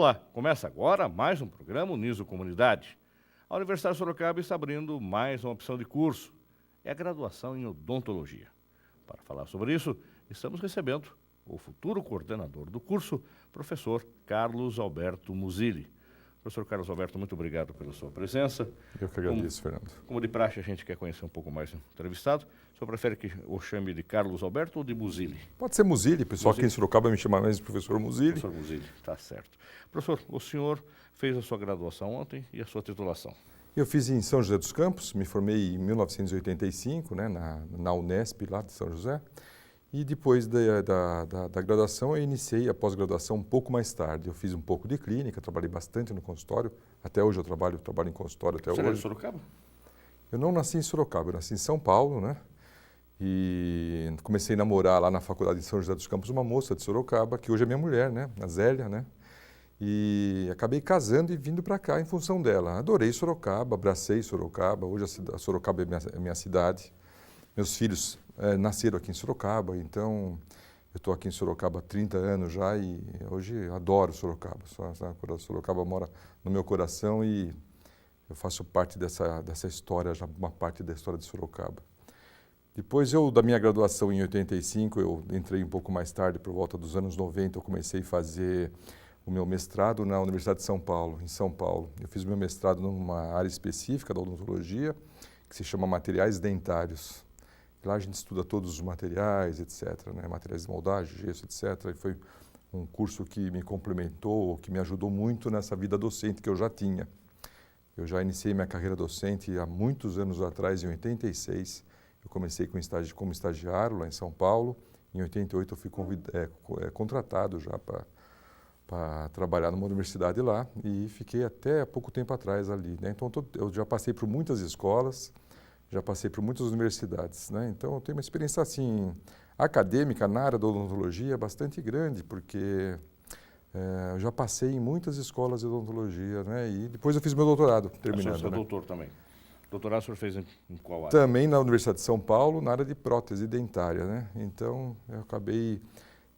Olá, começa agora mais um programa Uniso Comunidade. A Universidade de Sorocaba está abrindo mais uma opção de curso, é a graduação em odontologia. Para falar sobre isso, estamos recebendo o futuro coordenador do curso, professor Carlos Alberto Musilli. Professor Carlos Alberto, muito obrigado pela sua presença. Eu que agradeço, Fernando. Como de praxe, a gente quer conhecer um pouco mais o entrevistado. O senhor prefere que eu chame de Carlos Alberto ou de Musilli? Pode ser Musilli, pessoal aqui em Sorocaba me chama mais de professor Musilli. Professor Musilli, está certo. Professor, o senhor fez a sua graduação ontem e a sua titulação? Eu fiz em São José dos Campos, me formei em 1985, né, na Unesp, lá de São José. E depois da graduação, eu iniciei a pós-graduação um pouco mais tarde. Eu fiz um pouco de clínica, trabalhei bastante no consultório. Até hoje eu trabalho em consultório até hoje. Você é de Sorocaba? Eu não nasci em Sorocaba, eu nasci em São Paulo, né? E comecei a namorar lá na faculdade de São José dos Campos uma moça de Sorocaba, que hoje é minha mulher, né? A Zélia, né? E acabei casando e vindo para cá em função dela. Adorei Sorocaba, abracei Sorocaba. Hoje a Sorocaba é minha cidade. Meus filhos nasceram aqui em Sorocaba, então eu estou aqui em Sorocaba há 30 anos já e hoje adoro Sorocaba. Sorocaba mora no meu coração e eu faço parte dessa história, já uma parte da história de Sorocaba. Depois da minha graduação em 85, eu entrei um pouco mais tarde, por volta dos anos 90, eu comecei a fazer o meu mestrado na Universidade de São Paulo, em São Paulo. Eu fiz o meu mestrado numa área específica da odontologia, que se chama materiais dentários. Lá a gente estuda todos os materiais, etc., né? Materiais de moldagem, gesso, etc. E foi um curso que me complementou, que me ajudou muito nessa vida docente que eu já tinha. Eu já iniciei minha carreira docente há muitos anos atrás, em 86. Eu comecei como estagiário lá em São Paulo. Em 88 eu fui contratado já para trabalhar numa universidade lá e fiquei até há pouco tempo atrás ali, né? Então eu já passei por muitas escolas, já passei por muitas universidades, né? Então eu tenho uma experiência assim acadêmica na área da odontologia bastante grande, porque eu já passei em muitas escolas de odontologia, né? E depois eu fiz meu doutorado, terminando. Você é doutor também? Doutorado o senhor fez em qual área? Também na Universidade de São Paulo, na área de prótese dentária, né? Então eu acabei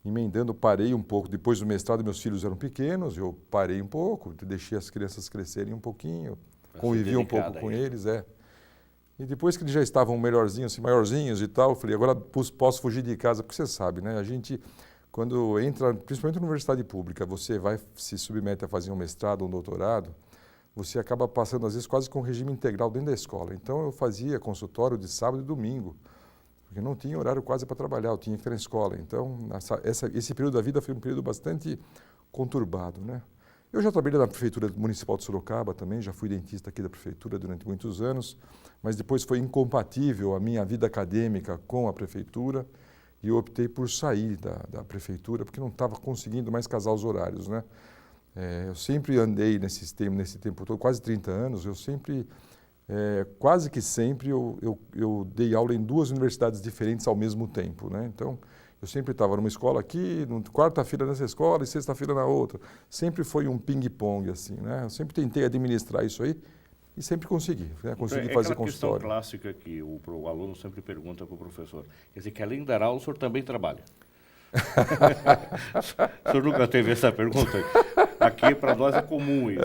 emendando, parei um pouco. Depois do mestrado, meus filhos eram pequenos, eu parei um pouco, deixei as crianças crescerem um pouquinho, convivi um pouco com eles, E depois que eles já estavam melhorzinhos, assim, maiorzinhos e tal, eu falei, agora posso fugir de casa, porque você sabe, né? A gente, quando entra, principalmente na universidade pública, você se submete a fazer um mestrado, um doutorado, você acaba passando, às vezes, quase com um regime integral dentro da escola. Então, eu fazia consultório de sábado e domingo, porque não tinha horário quase para trabalhar, eu tinha que estar na escola. Então, esse período da vida foi um período bastante conturbado, né? Eu já trabalhei na Prefeitura Municipal de Sorocaba também, já fui dentista aqui da Prefeitura durante muitos anos, mas depois foi incompatível a minha vida acadêmica com a Prefeitura e eu optei por sair da Prefeitura, porque não estava conseguindo mais casar os horários, né? Eu sempre andei nesse tempo todo, quase 30 anos, eu sempre, quase que sempre, eu dei aula em duas universidades diferentes ao mesmo tempo, né? Então, eu sempre estava numa escola aqui, quarta-feira nessa escola e sexta-feira na outra. Sempre foi um ping-pong, assim, né? Eu sempre tentei administrar isso aí e sempre consegui, né? Consegui fazer consultório. É aquela questão clássica que o aluno sempre pergunta para o professor. Quer dizer, que além de dar aula, o senhor também trabalha. O senhor nunca teve essa pergunta? Aqui para nós é comum isso.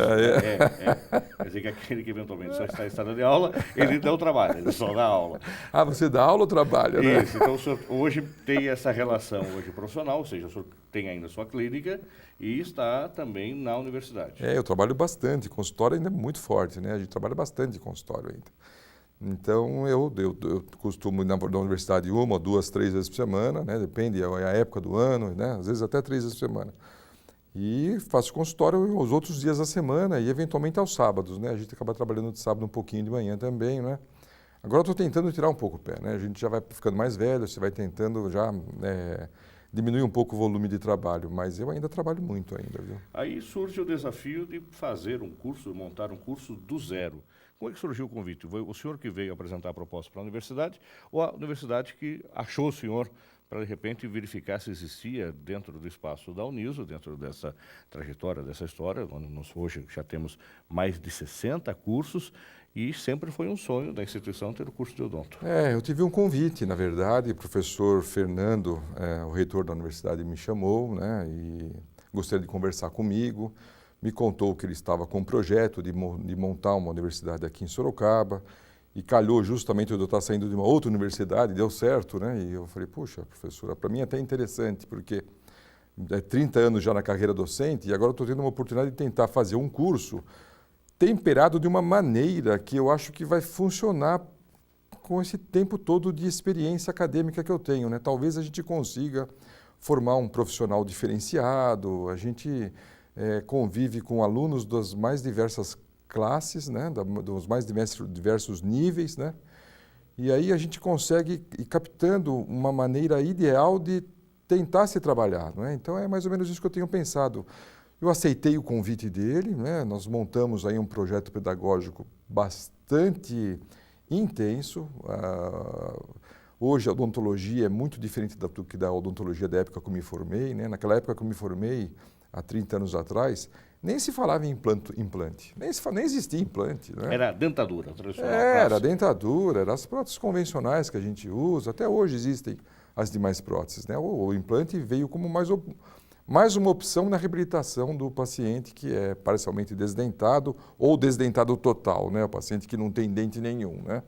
Quer dizer que aquele que eventualmente só está em sala de aula, ele não trabalha, ele só dá aula. Ah, você dá aula ou trabalha, né? Isso, então o senhor hoje tem essa relação hoje profissional, ou seja, o senhor tem ainda a sua clínica e está também na universidade. Eu trabalho bastante, consultório ainda é muito forte, né? A gente trabalha bastante em consultório ainda. Então, eu costumo ir na universidade 1, 2, 3 vezes por semana, né? Depende, é a época do ano, né? Às vezes até 3 vezes por semana. E faço consultório os outros dias da semana e eventualmente aos sábados, né? A gente acaba trabalhando de sábado um pouquinho de manhã também, né? Agora eu estou tentando tirar um pouco o pé, né? A gente já vai ficando mais velho, você vai tentando já diminuir um pouco o volume de trabalho, mas eu ainda trabalho muito ainda, viu? Aí surge o desafio de fazer um curso, montar um curso do zero. Como é que surgiu o convite? Foi o senhor que veio apresentar a proposta para a universidade ou a universidade que achou o senhor para, de repente, verificar se existia dentro do espaço da Uniso, dentro dessa trajetória, dessa história, onde nós hoje já temos mais de 60 cursos e sempre foi um sonho da instituição ter o curso de odonto. Eu tive um convite, na verdade, o professor Fernando, o reitor da universidade, me chamou, né, e gostaria de conversar comigo. me contou que ele estava com um projeto de montar uma universidade aqui em Sorocaba, e calhou justamente eu estar saindo de uma outra universidade, deu certo, né? E eu falei, puxa, professora, para mim é até interessante, porque é 30 anos já na carreira docente e agora estou tendo uma oportunidade de tentar fazer um curso temperado de uma maneira que eu acho que vai funcionar com esse tempo todo de experiência acadêmica que eu tenho, né? Talvez a gente consiga formar um profissional diferenciado, a gente convive com alunos das mais diversas classes, né? Dos mais diversos níveis, né? E aí a gente consegue ir captando uma maneira ideal de tentar se trabalhar, não é? Então é mais ou menos isso que eu tenho pensado. Eu aceitei o convite dele, né? Nós montamos aí um projeto pedagógico bastante intenso. Hoje a odontologia é muito diferente do que da odontologia da época que eu me formei, né? Naquela época que eu me formei, há 30 anos atrás, nem se falava em implante, nem existia implante. Né? Era dentadura tradicional. Era dentadura, eram as próteses convencionais que a gente usa, até hoje existem as demais próteses. Né? O implante veio como mais uma opção na reabilitação do paciente que é parcialmente desdentado ou desdentado total, né? O paciente que não tem dente nenhum. Né?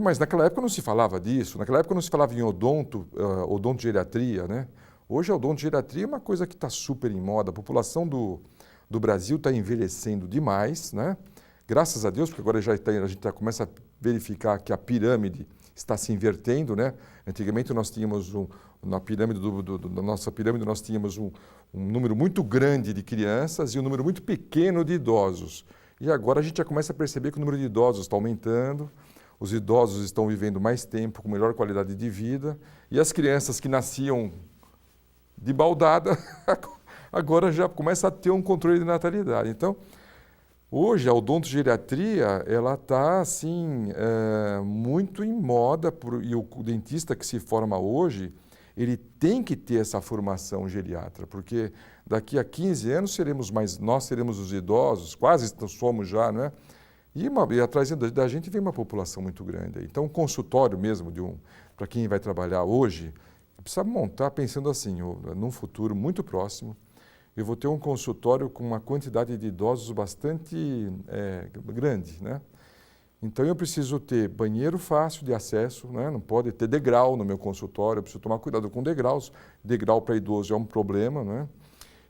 Mas naquela época não se falava disso, naquela época não se falava em odontogeriatria. Né? Hoje a odontogeriatria é uma coisa que está super em moda, a população do Brasil está envelhecendo demais, né? Graças a Deus, porque agora a gente já começa a verificar que a pirâmide está se invertendo, né? Antigamente nós tínhamos na pirâmide da nossa pirâmide nós tínhamos um número muito grande de crianças e um número muito pequeno de idosos. E agora a gente já começa a perceber que o número de idosos está aumentando, os idosos estão vivendo mais tempo, com melhor qualidade de vida, e as crianças que nasciam de baldada agora já começa a ter um controle de natalidade. Então, hoje a odontogeriatria ela está assim muito em moda e o dentista que se forma hoje ele tem que ter essa formação geriatra, porque daqui a 15 anos nós seremos os idosos, quase somos já, né? E atrás da gente vem uma população muito grande. Então, um consultório mesmo para quem vai trabalhar hoje precisa montar pensando assim, num futuro muito próximo. Eu vou ter um consultório com uma quantidade de idosos bastante grande, né? Então eu preciso ter banheiro fácil de acesso, né? Não pode ter degrau no meu consultório, eu preciso tomar cuidado com degraus. Degrau para idoso é um problema, né?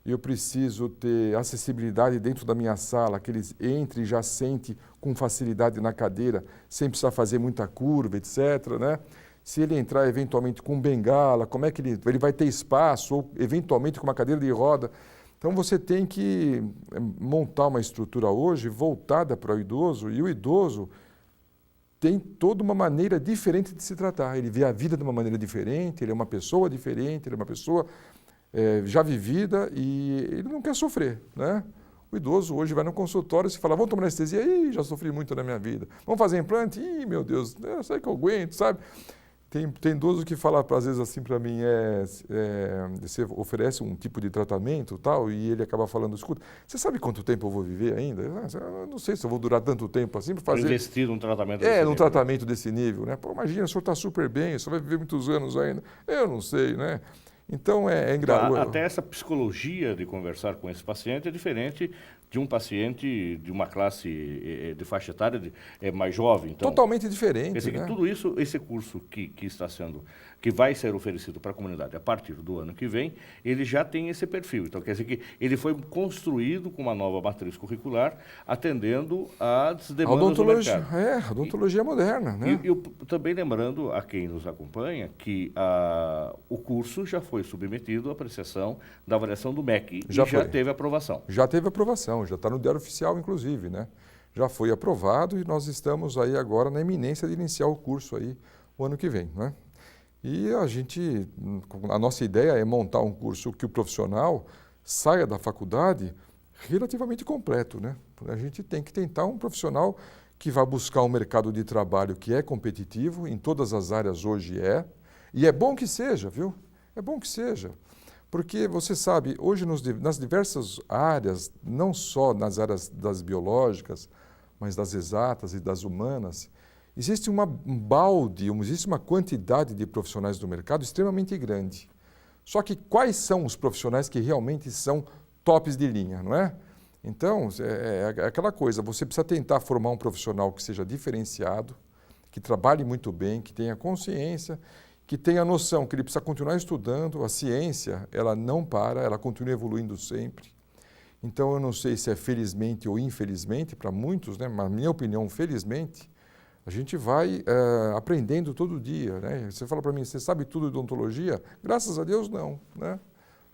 Eu preciso ter acessibilidade dentro da minha sala, que eles entrem e já sentem com facilidade na cadeira, sem precisar fazer muita curva, etc., né? Se ele entrar eventualmente com bengala, como é que ele vai ter espaço, ou eventualmente com uma cadeira de roda. Então você tem que montar uma estrutura hoje voltada para o idoso, e o idoso tem toda uma maneira diferente de se tratar. Ele vê a vida de uma maneira diferente, ele é uma pessoa diferente, ele é uma pessoa já vivida e ele não quer sofrer, né? O idoso hoje vai no consultório e se fala, vamos tomar anestesia? Ih, já sofri muito na minha vida. Vamos fazer implante? Ih, meu Deus, eu sei que eu aguento, sabe? Tem idoso que fala, às vezes, assim para mim, você oferece um tipo de tratamento tal, e ele acaba falando, escuta, você sabe quanto tempo eu vou viver ainda? Eu não sei se eu vou durar tanto tempo assim para fazer... investir num tratamento desse nível. Num tratamento desse nível, né? Pô, imagina, o senhor está super bem, o senhor vai viver muitos anos ainda. Eu não sei, né? Então, é engraçado. Até essa psicologia de conversar com esse paciente é diferente de um paciente de uma classe de faixa etária mais jovem. Então, totalmente diferente, dizer, né? Tudo isso, esse curso que vai ser oferecido para a comunidade a partir do ano que vem, ele já tem esse perfil. Então, quer dizer que ele foi construído com uma nova matriz curricular, atendendo às demandas do mercado. A odontologia moderna, né? E eu também lembrando a quem nos acompanha que o curso já foi submetido à apreciação da avaliação do MEC e já teve aprovação. Já teve aprovação, já está no Diário Oficial, inclusive, né? Já foi aprovado e nós estamos aí agora na iminência de iniciar o curso aí o ano que vem, né? E a nossa ideia é montar um curso que o profissional saia da faculdade relativamente completo, né? A gente tem que tentar um profissional que vá buscar um mercado de trabalho que é competitivo, em todas as áreas hoje e é bom que seja, viu? É bom que seja, porque você sabe, hoje nas diversas áreas, não só nas áreas das biológicas, mas das exatas e das humanas, existe existe uma quantidade de profissionais do mercado extremamente grande. Só que quais são os profissionais que realmente são tops de linha, não é? Então, é aquela coisa, você precisa tentar formar um profissional que seja diferenciado, que trabalhe muito bem, que tenha consciência, que tenha noção que ele precisa continuar estudando. A ciência, ela não para, ela continua evoluindo sempre. Então, eu não sei se é felizmente ou infelizmente, para muitos, né? Mas na minha opinião, felizmente, a gente vai aprendendo todo dia, né? Você fala para mim, você sabe tudo de odontologia? Graças a Deus, não, né?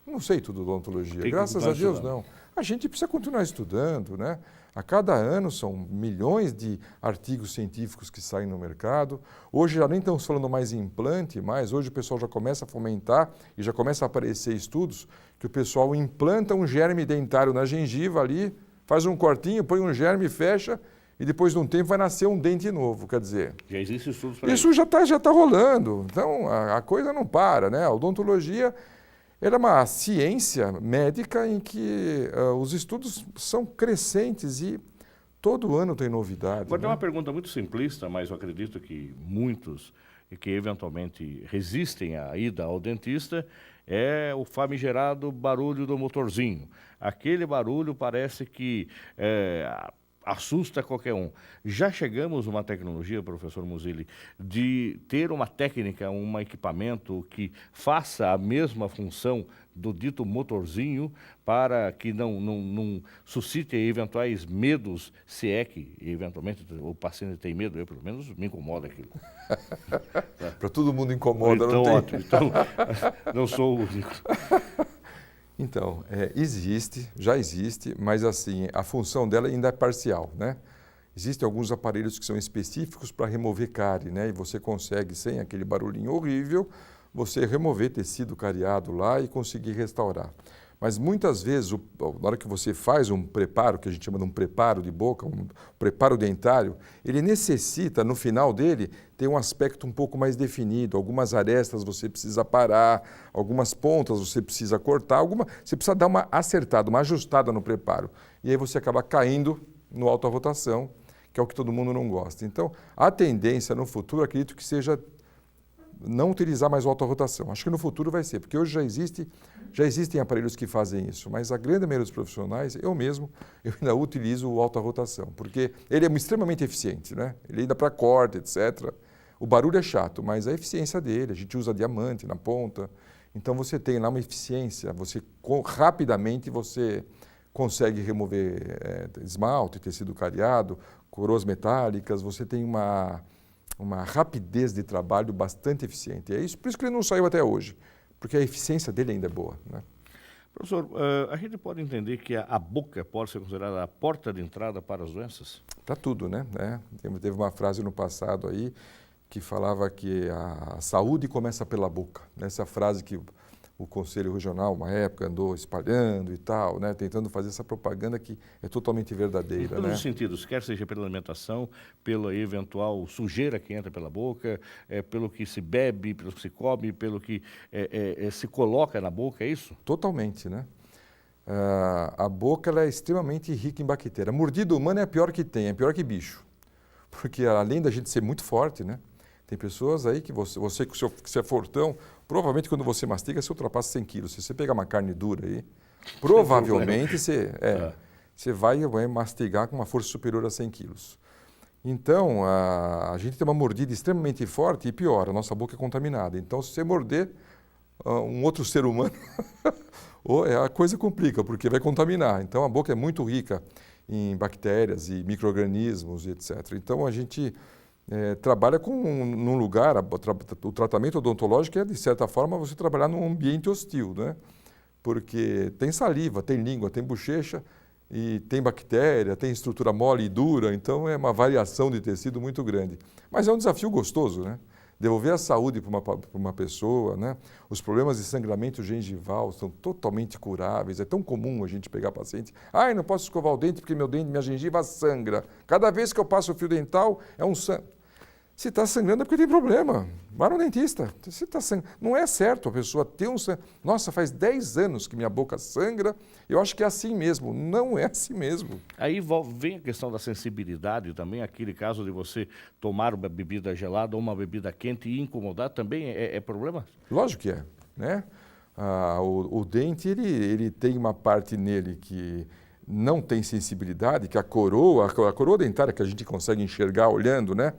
Não sei tudo de odontologia, graças a Deus, não. A gente precisa continuar estudando, né? A cada ano são milhões de artigos científicos que saem no mercado. Hoje já nem estamos falando mais em implante, mas hoje o pessoal já começa a fomentar e já começa a aparecer estudos que o pessoal implanta um germe dentário na gengiva ali, faz um cortinho, põe um germe, fecha e depois de um tempo vai nascer um dente novo, quer dizer... Já existe estudos para isso. Já tá rolando, então a coisa não para, né? A odontologia... Ela é uma ciência médica em que os estudos são crescentes e todo ano tem novidade. Agora, né? tem uma pergunta muito simplista, mas eu acredito que muitos que eventualmente resistem à ida ao dentista é o famigerado barulho do motorzinho. Aquele barulho parece que assusta qualquer um. Já chegamos a uma tecnologia, professor Musilli, de ter uma técnica, um equipamento que faça a mesma função do dito motorzinho para que não suscite eventuais medos, se é que eventualmente o paciente tem medo, eu pelo menos me incomoda aquilo. Para todo mundo incomoda, então, não tem? Ótimo, então não sou o único. Então, já existe, mas assim, a função dela ainda é parcial, né? Existem alguns aparelhos que são específicos para remover cárie, né? E você consegue, sem aquele barulhinho horrível, você remover tecido cariado lá e conseguir restaurar. Mas muitas vezes, na hora que você faz um preparo, que a gente chama de um preparo de boca, um preparo dentário, ele necessita, no final dele, ter um aspecto um pouco mais definido. Algumas arestas você precisa parar, algumas pontas você precisa cortar, você precisa dar uma acertada, uma ajustada no preparo. E aí você acaba caindo no alta rotação, que é o que todo mundo não gosta. Então, a tendência no futuro, acredito que seja não utilizar mais o auto-rotação. Acho que no futuro vai ser, porque hoje já existem aparelhos que fazem isso, mas a grande maioria dos profissionais, eu ainda utilizo o auto-rotação, porque ele é extremamente eficiente, né? Ele ainda para corte, etc. O barulho é chato, mas a eficiência dele, a gente usa diamante na ponta, então você tem lá uma eficiência, rapidamente você consegue remover esmalte, tecido cariado, coroas metálicas, você tem uma rapidez de trabalho bastante eficiente. É isso, por isso que ele não saiu até hoje, porque a eficiência dele ainda é boa, né? Professor, a gente pode entender que a boca pode ser considerada a porta de entrada para as doenças? Para tudo, né? Teve uma frase no passado aí que falava que a saúde começa pela boca. Essa frase que o Conselho Regional, uma época, andou espalhando e tal, né? Tentando fazer essa propaganda que é totalmente verdadeira. Em todos os sentidos, quer seja pela alimentação, pela eventual sujeira que entra pela boca, pelo que se bebe, pelo que se come, pelo que se coloca na boca, é isso? Totalmente, né? A boca ela é extremamente rica em bactérias. A mordida humana é a pior que tem, é pior que bicho. Porque além da gente ser muito forte, né? Tem pessoas aí que você que é fortão, provavelmente quando você mastiga, você ultrapassa 100 quilos. Se você pegar uma carne dura aí, provavelmente você vai mastigar com uma força superior a 100 quilos. Então, a gente tem uma mordida extremamente forte e pior, a nossa boca é contaminada. Então, se você morder um outro ser humano, a coisa complica, porque vai contaminar. Então, a boca é muito rica em bactérias e micro-organismos e etc. Então, a gente trabalha num lugar, o tratamento odontológico é, de certa forma, você trabalhar num ambiente hostil, né? Porque tem saliva, tem língua, tem bochecha, e tem bactéria, tem estrutura mole e dura, então é uma variação de tecido muito grande. Mas é um desafio gostoso, né? Devolver a saúde para uma pessoa, né? Os problemas de sangramento gengival são totalmente curáveis. É tão comum a gente pegar paciente. Eu não posso escovar o dente porque minha gengiva sangra. Cada vez que eu passo o fio dental, é um sangue. Se está sangrando é porque tem problema. Vai no dentista. Se tá sangrando, não é certo a pessoa ter um sangue. Nossa, faz 10 anos que minha boca sangra, eu acho que é assim mesmo. Não é assim mesmo. Aí vem a questão da sensibilidade também, aquele caso de você tomar uma bebida gelada ou uma bebida quente e incomodar, também é problema? Lógico que é, né? O dente, ele tem uma parte nele que não tem sensibilidade, que a coroa dentária que a gente consegue enxergar olhando, né?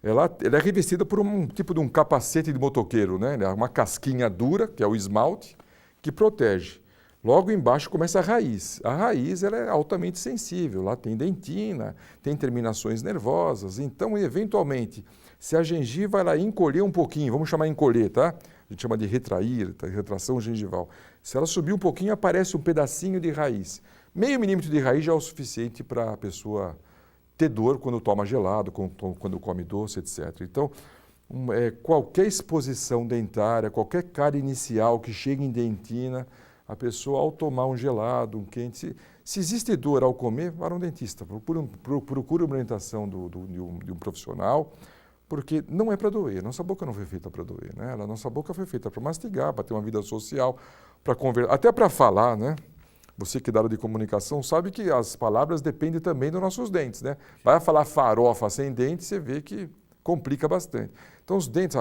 Ela é revestida por um tipo de um capacete de motoqueiro, né? Uma casquinha dura, que é o esmalte, que protege. Logo embaixo começa a raiz. A raiz ela é altamente sensível, lá tem dentina, tem terminações nervosas. Então, eventualmente, se a gengiva ela encolher um pouquinho, vamos chamar encolher, tá? A gente chama de retrair, tá? Retração gengival. Se ela subir um pouquinho, aparece um pedacinho de raiz. Meio milímetro de raiz já é o suficiente para a pessoa ter dor quando toma gelado, quando come doce, etc. Então, qualquer exposição dentária, qualquer cárie inicial que chegue em dentina, a pessoa, ao tomar um gelado, um quente, se existe dor ao comer, vá a um dentista, procure uma orientação de um profissional, porque não é para doer, nossa boca não foi feita para doer, né? Nossa boca foi feita para mastigar, para ter uma vida social, para conversar, até para falar, né? Você que é da área de comunicação sabe que as palavras dependem também dos nossos dentes, né? Vai falar farofa sem dente, você vê que complica bastante. Então, os dentes,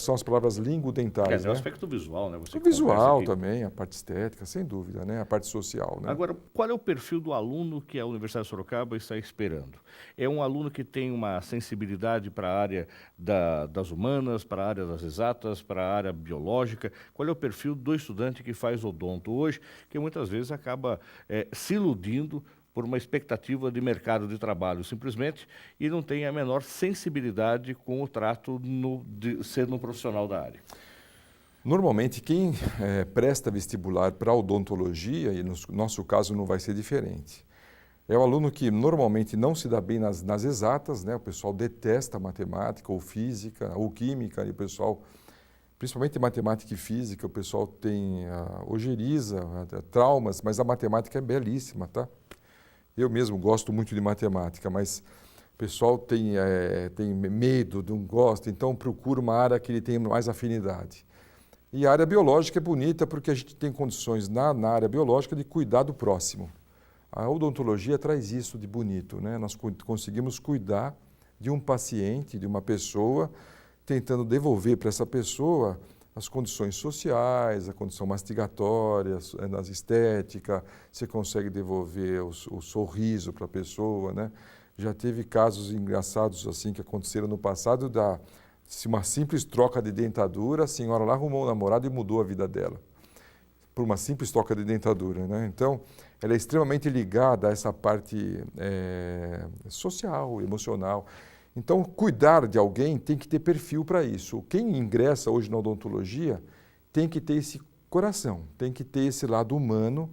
são as palavras linguodentárias. É, né? o aspecto visual, né? Você O visual também, a parte estética, sem dúvida, né? A parte social. Né? Agora, qual é o perfil do aluno que a Universidade de Sorocaba está esperando? É um aluno que tem uma sensibilidade para a área das humanas, para a área das exatas, para a área biológica? Qual é o perfil do estudante que faz odonto hoje, que muitas vezes acaba se iludindo por uma expectativa de mercado de trabalho, simplesmente, e não tem a menor sensibilidade com o trato de ser um profissional da área? Normalmente, quem presta vestibular para odontologia, e no nosso caso não vai ser diferente, é o aluno que normalmente não se dá bem nas exatas, né? O pessoal detesta matemática ou física ou química, e o pessoal, principalmente matemática e física, o pessoal tem ojeriza, traumas, mas a matemática é belíssima, tá? Eu mesmo gosto muito de matemática, mas o pessoal tem medo, não gosta, então procura uma área que ele tenha mais afinidade. E a área biológica é bonita porque a gente tem condições na área biológica de cuidar do próximo. A odontologia traz isso de bonito, né? Nós conseguimos cuidar de um paciente, de uma pessoa, tentando devolver para essa pessoa as condições sociais, a condição mastigatória, nas estética, você consegue devolver o sorriso para a pessoa, né? Já teve casos engraçados assim que aconteceram no passado uma simples troca de dentadura, a senhora lá arrumou um namorado e mudou a vida dela, por uma simples troca de dentadura, né? Então, ela é extremamente ligada a essa parte social, emocional. Então, cuidar de alguém tem que ter perfil para isso. Quem ingressa hoje na odontologia tem que ter esse coração, tem que ter esse lado humano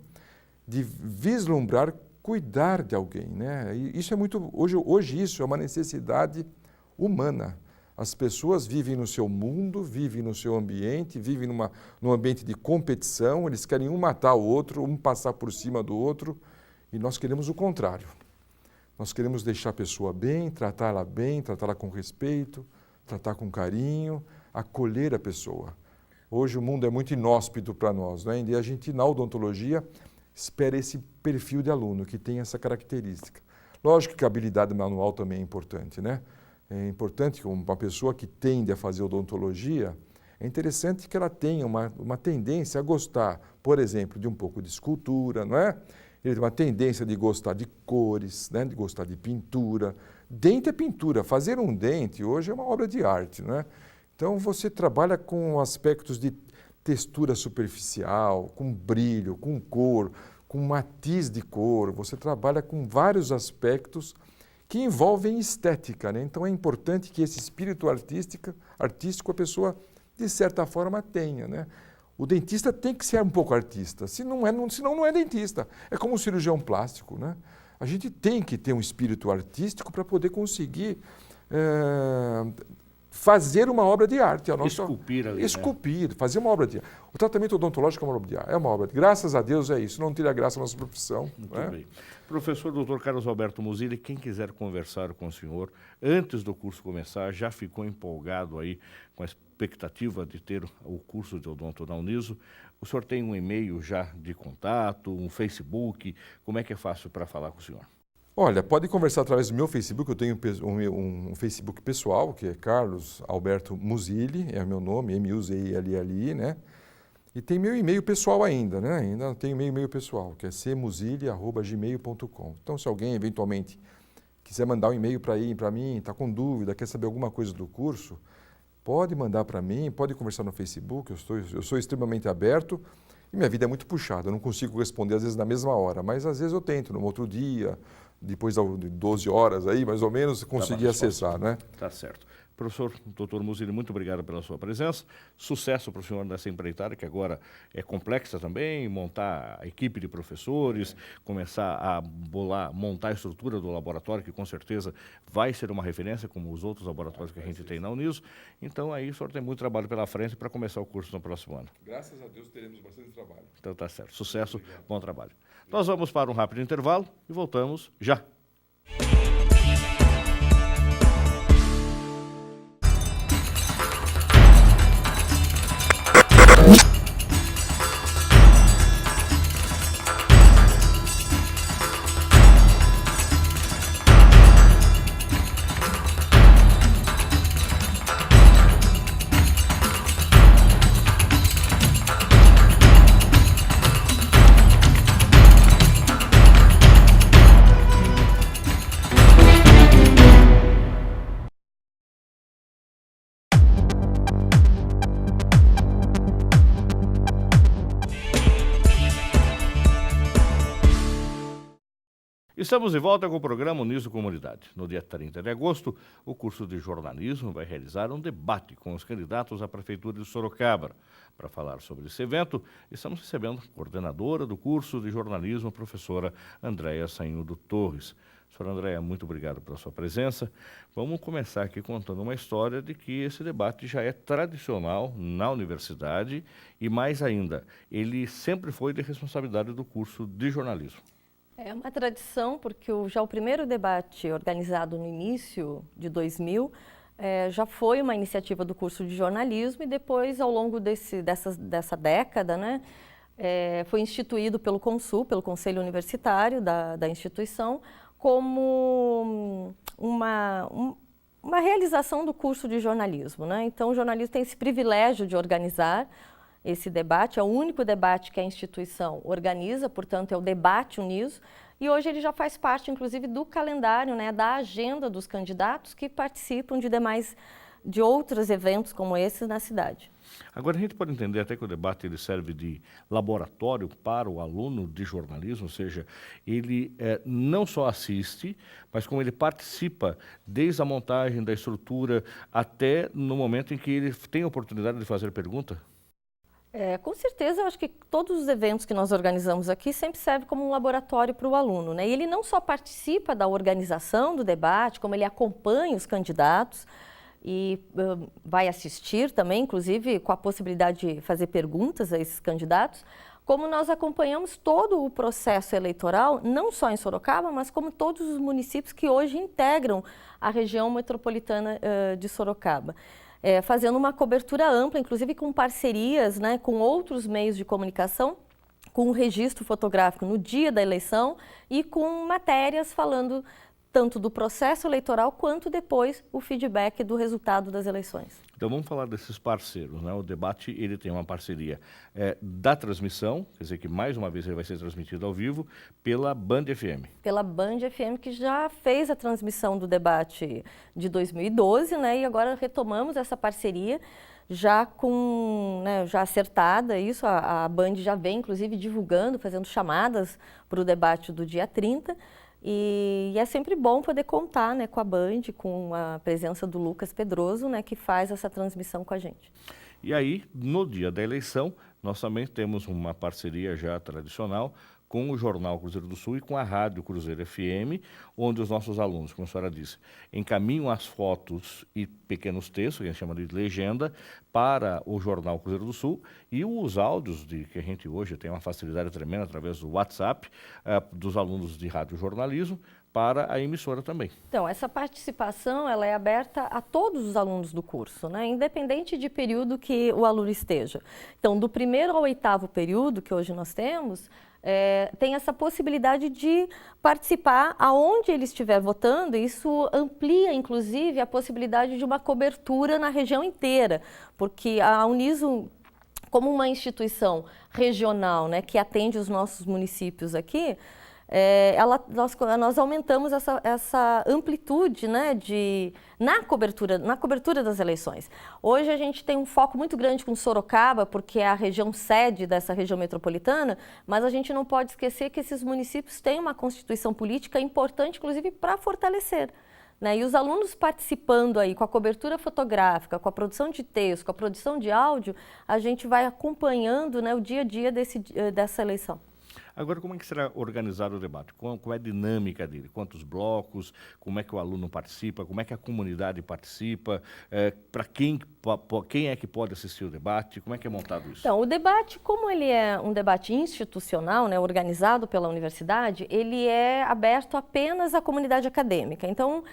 de vislumbrar, cuidar de alguém, né? E isso é muito hoje isso é uma necessidade humana. As pessoas vivem no seu mundo, vivem no seu ambiente, vivem num ambiente de competição, eles querem um matar o outro, um passar por cima do outro, e nós queremos o contrário. Nós queremos deixar a pessoa bem, tratá-la com respeito, tratar com carinho, acolher a pessoa. Hoje o mundo é muito inóspito para nós, né? E a gente, na odontologia, espera esse perfil de aluno que tem essa característica. Lógico que a habilidade manual também é importante, né? É importante que uma pessoa que tende a fazer odontologia, é interessante que ela tenha uma tendência a gostar, por exemplo, de um pouco de escultura, não é? Ele tem uma tendência de gostar de cores, né? De gostar de pintura. Dente é pintura. Fazer um dente hoje é uma obra de arte, né? Então você trabalha com aspectos de textura superficial, com brilho, com cor, com matiz de cor. Você trabalha com vários aspectos que envolvem estética, né? Então é importante que esse espírito artístico a pessoa, de certa forma, tenha, né? O dentista tem que ser um pouco artista, senão não é dentista. É como um cirurgião plástico, né? A gente tem que ter um espírito artístico para poder conseguir fazer uma obra de arte. Esculpir ali, esculpir, né? Fazer uma obra de arte. O tratamento odontológico é uma obra de arte. É uma obra de... Graças a Deus é isso, não tira graça a nossa profissão. Muito bem. Professor Dr. Carlos Alberto Musilli, quem quiser conversar com o senhor, antes do curso começar, já ficou empolgado aí com a expectativa de ter o curso de odonto na Uniso, o senhor tem um e-mail já de contato, um Facebook, como é que é fácil para falar com o senhor? Olha, pode conversar através do meu Facebook, eu tenho um Facebook pessoal, que é Carlos Alberto Musilli, é o meu nome, M-U-Z-I-L-L-I, né? E tem meu e-mail pessoal ainda, né? Ainda tem e-mail pessoal, que é cmusili@gmail.com. Então, se alguém eventualmente quiser mandar um e-mail para mim, está com dúvida, quer saber alguma coisa do curso, pode mandar para mim, pode conversar no Facebook, eu sou extremamente aberto e minha vida é muito puxada, eu não consigo responder às vezes na mesma hora, mas às vezes eu tento, no outro dia, depois de 12 horas aí, mais ou menos, conseguir acessar, né? Tá certo. Professor Dr. Musili, muito obrigado pela sua presença. Sucesso para o senhor nessa empreitada, que agora é complexa também, montar a equipe de professores, começar a montar a estrutura do laboratório, que com certeza vai ser uma referência, como os outros laboratórios que a gente tem na Uniso. Então, aí o senhor tem muito trabalho pela frente para começar o curso no próximo ano. Graças a Deus teremos bastante trabalho. Então, tá certo. Sucesso, bom trabalho. Nós vamos para um rápido intervalo e voltamos já. Estamos de volta com o programa Uniso Comunidade. No dia 30 de agosto, o curso de jornalismo vai realizar um debate com os candidatos à Prefeitura de Sorocaba. Para falar sobre esse evento, estamos recebendo a coordenadora do curso de jornalismo, a professora Andréia Sainhudo Torres. Senhora Andréia, muito obrigado pela sua presença. Vamos começar aqui contando uma história de que esse debate já é tradicional na universidade e, mais ainda, ele sempre foi de responsabilidade do curso de jornalismo. É uma tradição, porque já o primeiro debate organizado no início de 2000 já foi uma iniciativa do curso de jornalismo e depois, ao longo dessa década, né, foi instituído pelo CONSUL, pelo Conselho Universitário da instituição, como uma realização do curso de jornalismo, né? Então, o jornalismo tem esse privilégio de organizar esse debate, é o único debate que a instituição organiza, portanto, é o debate Uniso, e hoje ele já faz parte, inclusive, do calendário, né, da agenda dos candidatos que participam de outros eventos como esse na cidade. Agora, a gente pode entender até que o debate ele serve de laboratório para o aluno de jornalismo, ou seja, ele não só assiste, mas como ele participa desde a montagem da estrutura até no momento em que ele tem a oportunidade de fazer pergunta? Com certeza, eu acho que todos os eventos que nós organizamos aqui sempre servem como um laboratório para o aluno, né? E ele não só participa da organização do debate, como ele acompanha os candidatos e vai assistir também, inclusive com a possibilidade de fazer perguntas a esses candidatos, como nós acompanhamos todo o processo eleitoral, não só em Sorocaba, mas como todos os municípios que hoje integram a região metropolitana de Sorocaba. Fazendo uma cobertura ampla, inclusive com parcerias, né, com outros meios de comunicação, com um registro fotográfico no dia da eleição e com matérias falando tanto do processo eleitoral quanto depois o feedback do resultado das eleições. Então vamos falar desses parceiros, né? O debate ele tem uma parceria da transmissão, quer dizer que mais uma vez ele vai ser transmitido ao vivo pela Band FM. Pela Band FM, que já fez a transmissão do debate de 2012, né? E agora retomamos essa parceria já já acertada isso, a Band já vem inclusive divulgando, fazendo chamadas para o debate do dia 30. E é sempre bom poder contar, né, com a Band, com a presença do Lucas Pedroso, né, que faz essa transmissão com a gente. E aí, no dia da eleição, nós também temos uma parceria já tradicional com o Jornal Cruzeiro do Sul e com a Rádio Cruzeiro FM, onde os nossos alunos, como a senhora disse, encaminham as fotos e pequenos textos, que a gente chama de legenda, para o Jornal Cruzeiro do Sul e os áudios, que a gente hoje tem uma facilidade tremenda através do WhatsApp, dos alunos de rádio jornalismo, para a emissora também. Então, essa participação ela é aberta a todos os alunos do curso, né? Independente de período que o aluno esteja. Então, do 1º ao 8º período que hoje nós temos, tem essa possibilidade de participar aonde ele estiver votando. Isso amplia, inclusive, a possibilidade de uma cobertura na região inteira, porque a Uniso como uma instituição regional, né, que atende os nossos municípios aqui, nós aumentamos essa amplitude, né, na cobertura das eleições. Hoje a gente tem um foco muito grande com Sorocaba, porque é a região sede dessa região metropolitana, mas a gente não pode esquecer que esses municípios têm uma constituição política importante, inclusive, para fortalecer. Né? E os alunos participando aí com a cobertura fotográfica, com a produção de texto, com a produção de áudio, a gente vai acompanhando, né, o dia a dia dessa eleição. Agora, como é que será organizado o debate? Qual é a dinâmica dele? Quantos blocos? Como é que o aluno participa? Como é que a comunidade participa? Para quem é que pode assistir o debate? Como é que é montado isso? Então, o debate, como ele é um debate institucional, né, organizado pela universidade, ele é aberto apenas à comunidade acadêmica. Então,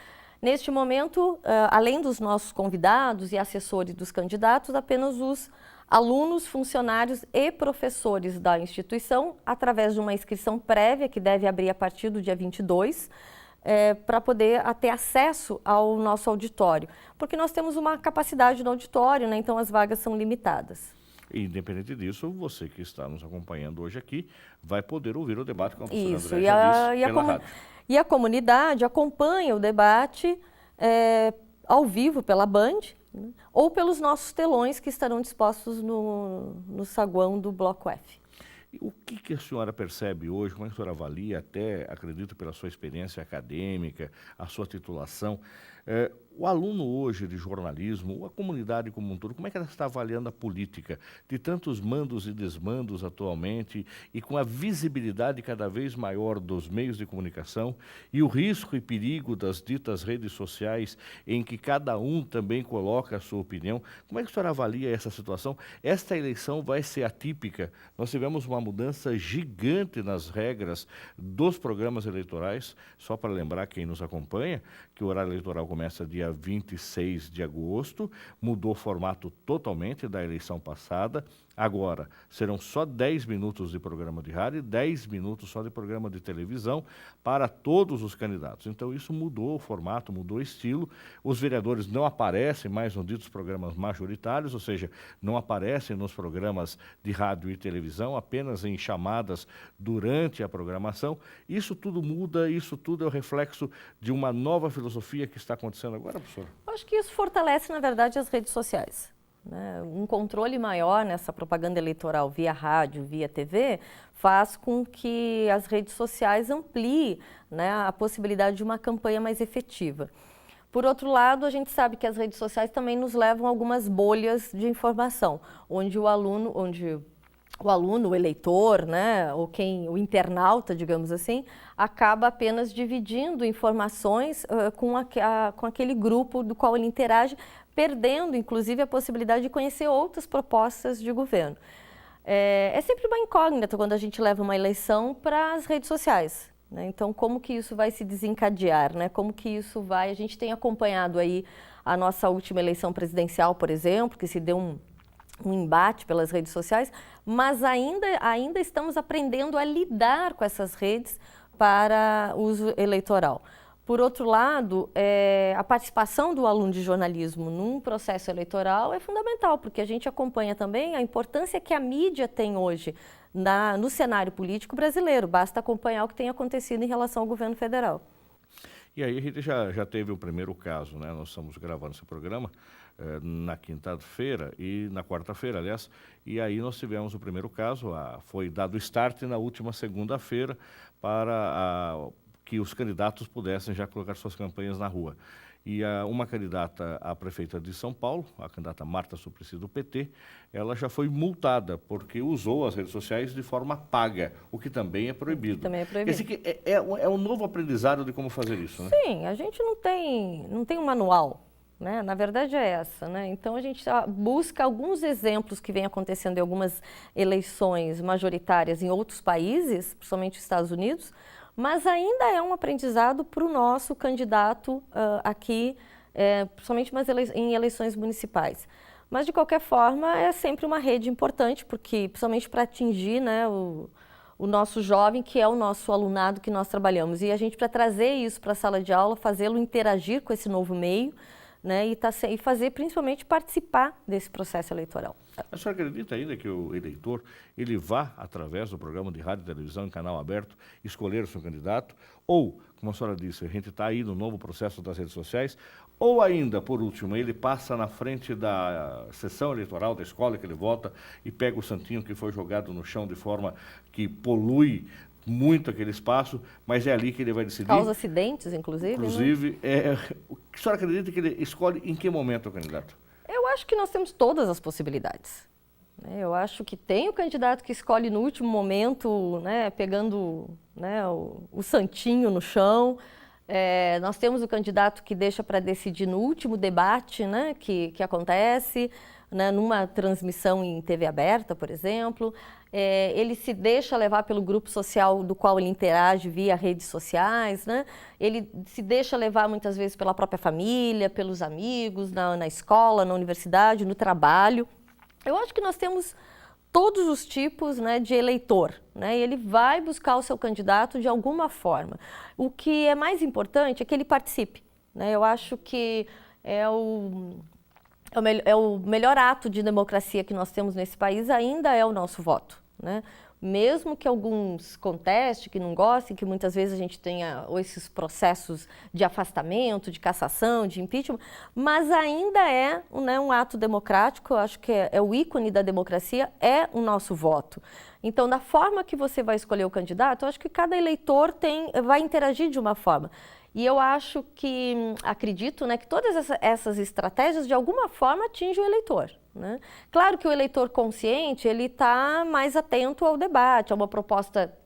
neste momento, além dos nossos convidados e assessores dos candidatos, apenas os alunos, funcionários e professores da instituição, através de uma inscrição prévia, que deve abrir a partir do dia 22, para poder ter acesso ao nosso auditório. Porque nós temos uma capacidade no auditório, né, então as vagas são limitadas. Independente disso, você que está nos acompanhando hoje aqui vai poder ouvir o debate, como a professora Isso, André já disse, pela rádio. E a comunidade acompanha o debate ao vivo pela Band, né, ou pelos nossos telões que estarão dispostos no saguão do Bloco F. E o que a senhora percebe hoje, como é que a senhora avalia, até acredito pela sua experiência acadêmica, a sua titulação, o aluno hoje de jornalismo, a comunidade como um todo, como é que ela está avaliando a política de tantos mandos e desmandos atualmente e com a visibilidade cada vez maior dos meios de comunicação e o risco e perigo das ditas redes sociais em que cada um também coloca a sua opinião? Como é que a senhora avalia essa situação? Esta eleição vai ser atípica. Nós tivemos uma mudança gigante nas regras dos programas eleitorais, só para lembrar quem nos acompanha, que o horário eleitoral começa dia 26 de agosto, mudou o formato totalmente da eleição passada. Agora, serão só 10 minutos de programa de rádio e 10 minutos só de programa de televisão para todos os candidatos. Então, isso mudou o formato, mudou o estilo. Os vereadores não aparecem mais nos ditos programas majoritários, ou seja, não aparecem nos programas de rádio e televisão, apenas em chamadas durante a programação. Isso tudo muda, isso tudo é o reflexo de uma nova filosofia que está acontecendo agora, professor? Eu acho que isso fortalece, na verdade, as redes sociais. Né? Um controle maior nessa propaganda eleitoral via rádio, via TV, faz com que as redes sociais ampliem, né, a possibilidade de uma campanha mais efetiva. Por outro lado, a gente sabe que as redes sociais também nos levam a algumas bolhas de informação, onde o aluno, o eleitor, né, ou o internauta, digamos assim, acaba apenas dividindo informações com aquele grupo do qual ele interage, perdendo, inclusive, a possibilidade de conhecer outras propostas de governo. É sempre uma incógnita quando a gente leva uma eleição para as redes sociais, né? Então, como que isso vai se desencadear, né? Como que isso vai... A gente tem acompanhado aí a nossa última eleição presidencial, por exemplo, que se deu um embate pelas redes sociais, mas ainda estamos aprendendo a lidar com essas redes para uso eleitoral. Por outro lado, a participação do aluno de jornalismo num processo eleitoral é fundamental, porque a gente acompanha também a importância que a mídia tem hoje no cenário político brasileiro. Basta acompanhar o que tem acontecido em relação ao governo federal. E aí a gente já teve o primeiro caso, né? Nós estamos gravando esse programa na quinta-feira e na quarta-feira, aliás, e aí nós tivemos o primeiro caso, foi dado start na última segunda-feira para que os candidatos pudessem já colocar suas campanhas na rua. E uma candidata à prefeita de São Paulo, a candidata Marta Suplicy do PT, ela já foi multada porque usou as redes sociais de forma paga, o que também é proibido. Também é proibido. Quer dizer que é um novo aprendizado de como fazer isso, né? Sim, a gente não tem um manual, né? Na verdade é essa, né? Então a gente busca alguns exemplos que vêm acontecendo em algumas eleições majoritárias em outros países, principalmente os Estados Unidos, mas ainda é um aprendizado para o nosso candidato aqui, principalmente em eleições municipais. Mas, de qualquer forma, é sempre uma rede importante, porque, principalmente para atingir, né, o nosso jovem, que é o nosso alunado que nós trabalhamos. E a gente, para trazer isso para a sala de aula, fazê-lo interagir com esse novo meio, né, e fazer principalmente participar desse processo eleitoral. A senhora acredita ainda que o eleitor, ele vá, através do programa de rádio e televisão em canal aberto, escolher o seu candidato? Ou, como a senhora disse, a gente está aí no novo processo das redes sociais, ou ainda, por último, ele passa na frente da sessão eleitoral da escola que ele vota e pega o santinho que foi jogado no chão de forma que polui muito aquele espaço, mas é ali que ele vai decidir. Causa acidentes, inclusive. Inclusive, o que a senhora acredita que ele escolhe em que momento o candidato? Eu acho que nós temos todas as possibilidades. Eu acho que tem o candidato que escolhe no último momento, né, pegando, né, o santinho no chão. Nós temos o candidato que deixa para decidir no último debate, né, que acontece, né, numa transmissão em TV aberta, por exemplo. Ele se deixa levar pelo grupo social do qual ele interage via redes sociais, né? Ele se deixa levar muitas vezes pela própria família, pelos amigos, na escola, na universidade, no trabalho. Eu acho que nós temos todos os tipos, né, de eleitor, né? E ele vai buscar o seu candidato de alguma forma. O que é mais importante é que ele participe, né? Eu acho que é o melhor ato de democracia que nós temos nesse país ainda é o nosso voto, né? Mesmo que alguns contestem, que não gostem, que muitas vezes a gente tenha esses processos de afastamento, de cassação, de impeachment, mas ainda é, né, um ato democrático. Eu acho que é o ícone da democracia, é o nosso voto. Então, da forma que você vai escolher o candidato, eu acho que cada eleitor vai interagir de uma forma. E eu acredito, né, que todas essas estratégias, de alguma forma, atingem o eleitor, né? Claro que o eleitor consciente, ele está mais atento ao debate, a uma proposta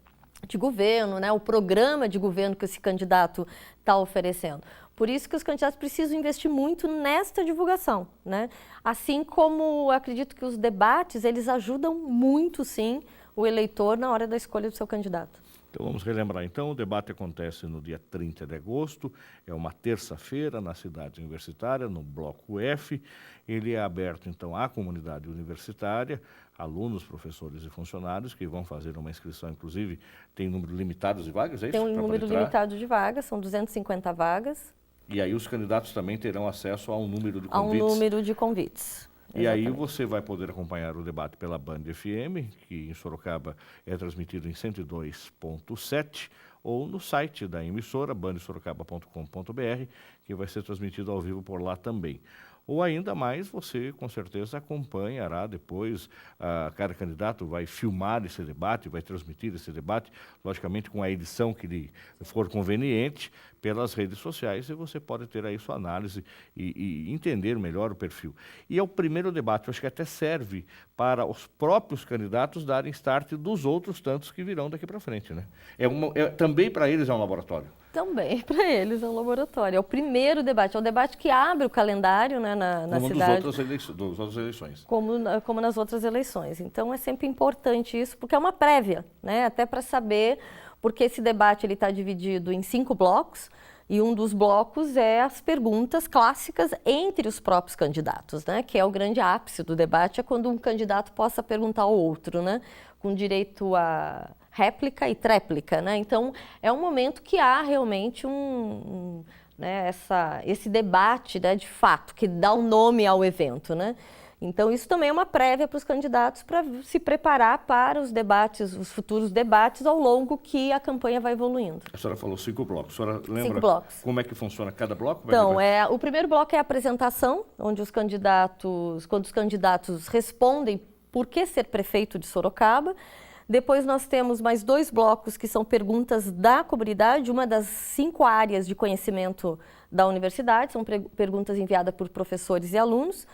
de governo, né, o programa de governo que esse candidato está oferecendo. Por isso que os candidatos precisam investir muito nesta divulgação, né? Assim como acredito que os debates, eles ajudam muito, sim, o eleitor na hora da escolha do seu candidato. Então vamos relembrar, então, o debate acontece no dia 30 de agosto, é uma terça-feira na cidade universitária, no Bloco F. Ele é aberto, então, à comunidade universitária, alunos, professores e funcionários que vão fazer uma inscrição, inclusive, tem número limitado de vagas, é isso? Tem um número limitado de vagas, são 250 vagas. E aí os candidatos também terão acesso a um número de convites? A um número de convites. E aí você vai poder acompanhar o debate pela Band FM, que em Sorocaba é transmitido em 102.7, ou no site da emissora, bandsorocaba.com.br, que vai ser transmitido ao vivo por lá também. Ou ainda mais, você com certeza acompanhará depois, cada candidato vai filmar esse debate, vai transmitir esse debate, logicamente com a edição que lhe for conveniente, pelas redes sociais, e você pode ter aí sua análise e entender melhor o perfil. E é o primeiro debate, eu acho que até serve para os próprios candidatos darem start dos outros tantos que virão daqui para frente, né? Também para eles é um laboratório. Também, para eles é um laboratório. É o primeiro debate, é o debate que abre o calendário, né, na cidade. Como das outras eleições. Como nas outras eleições. Então, é sempre importante isso, porque é uma prévia, né, até para saber, porque esse debate está dividido em 5 blocos, e um dos blocos é as perguntas clássicas entre os próprios candidatos, né, que é o grande ápice do debate, é quando um candidato possa perguntar ao outro, né, com direito a réplica e tréplica, né? Então, é um momento que há realmente né, esse debate, né, de fato, que dá o nome ao evento, né? Então, isso também é uma prévia para os candidatos para se preparar para os debates, os futuros debates, ao longo que a campanha vai evoluindo. A senhora falou 5 blocos. A senhora lembra 5 blocos. Como é que funciona cada bloco? Então, o primeiro bloco é a apresentação, onde quando os candidatos respondem por que ser prefeito de Sorocaba. Depois nós temos mais 2 blocos que são perguntas da comunidade, uma das 5 áreas de conhecimento da universidade, são perguntas enviadas por professores e alunos.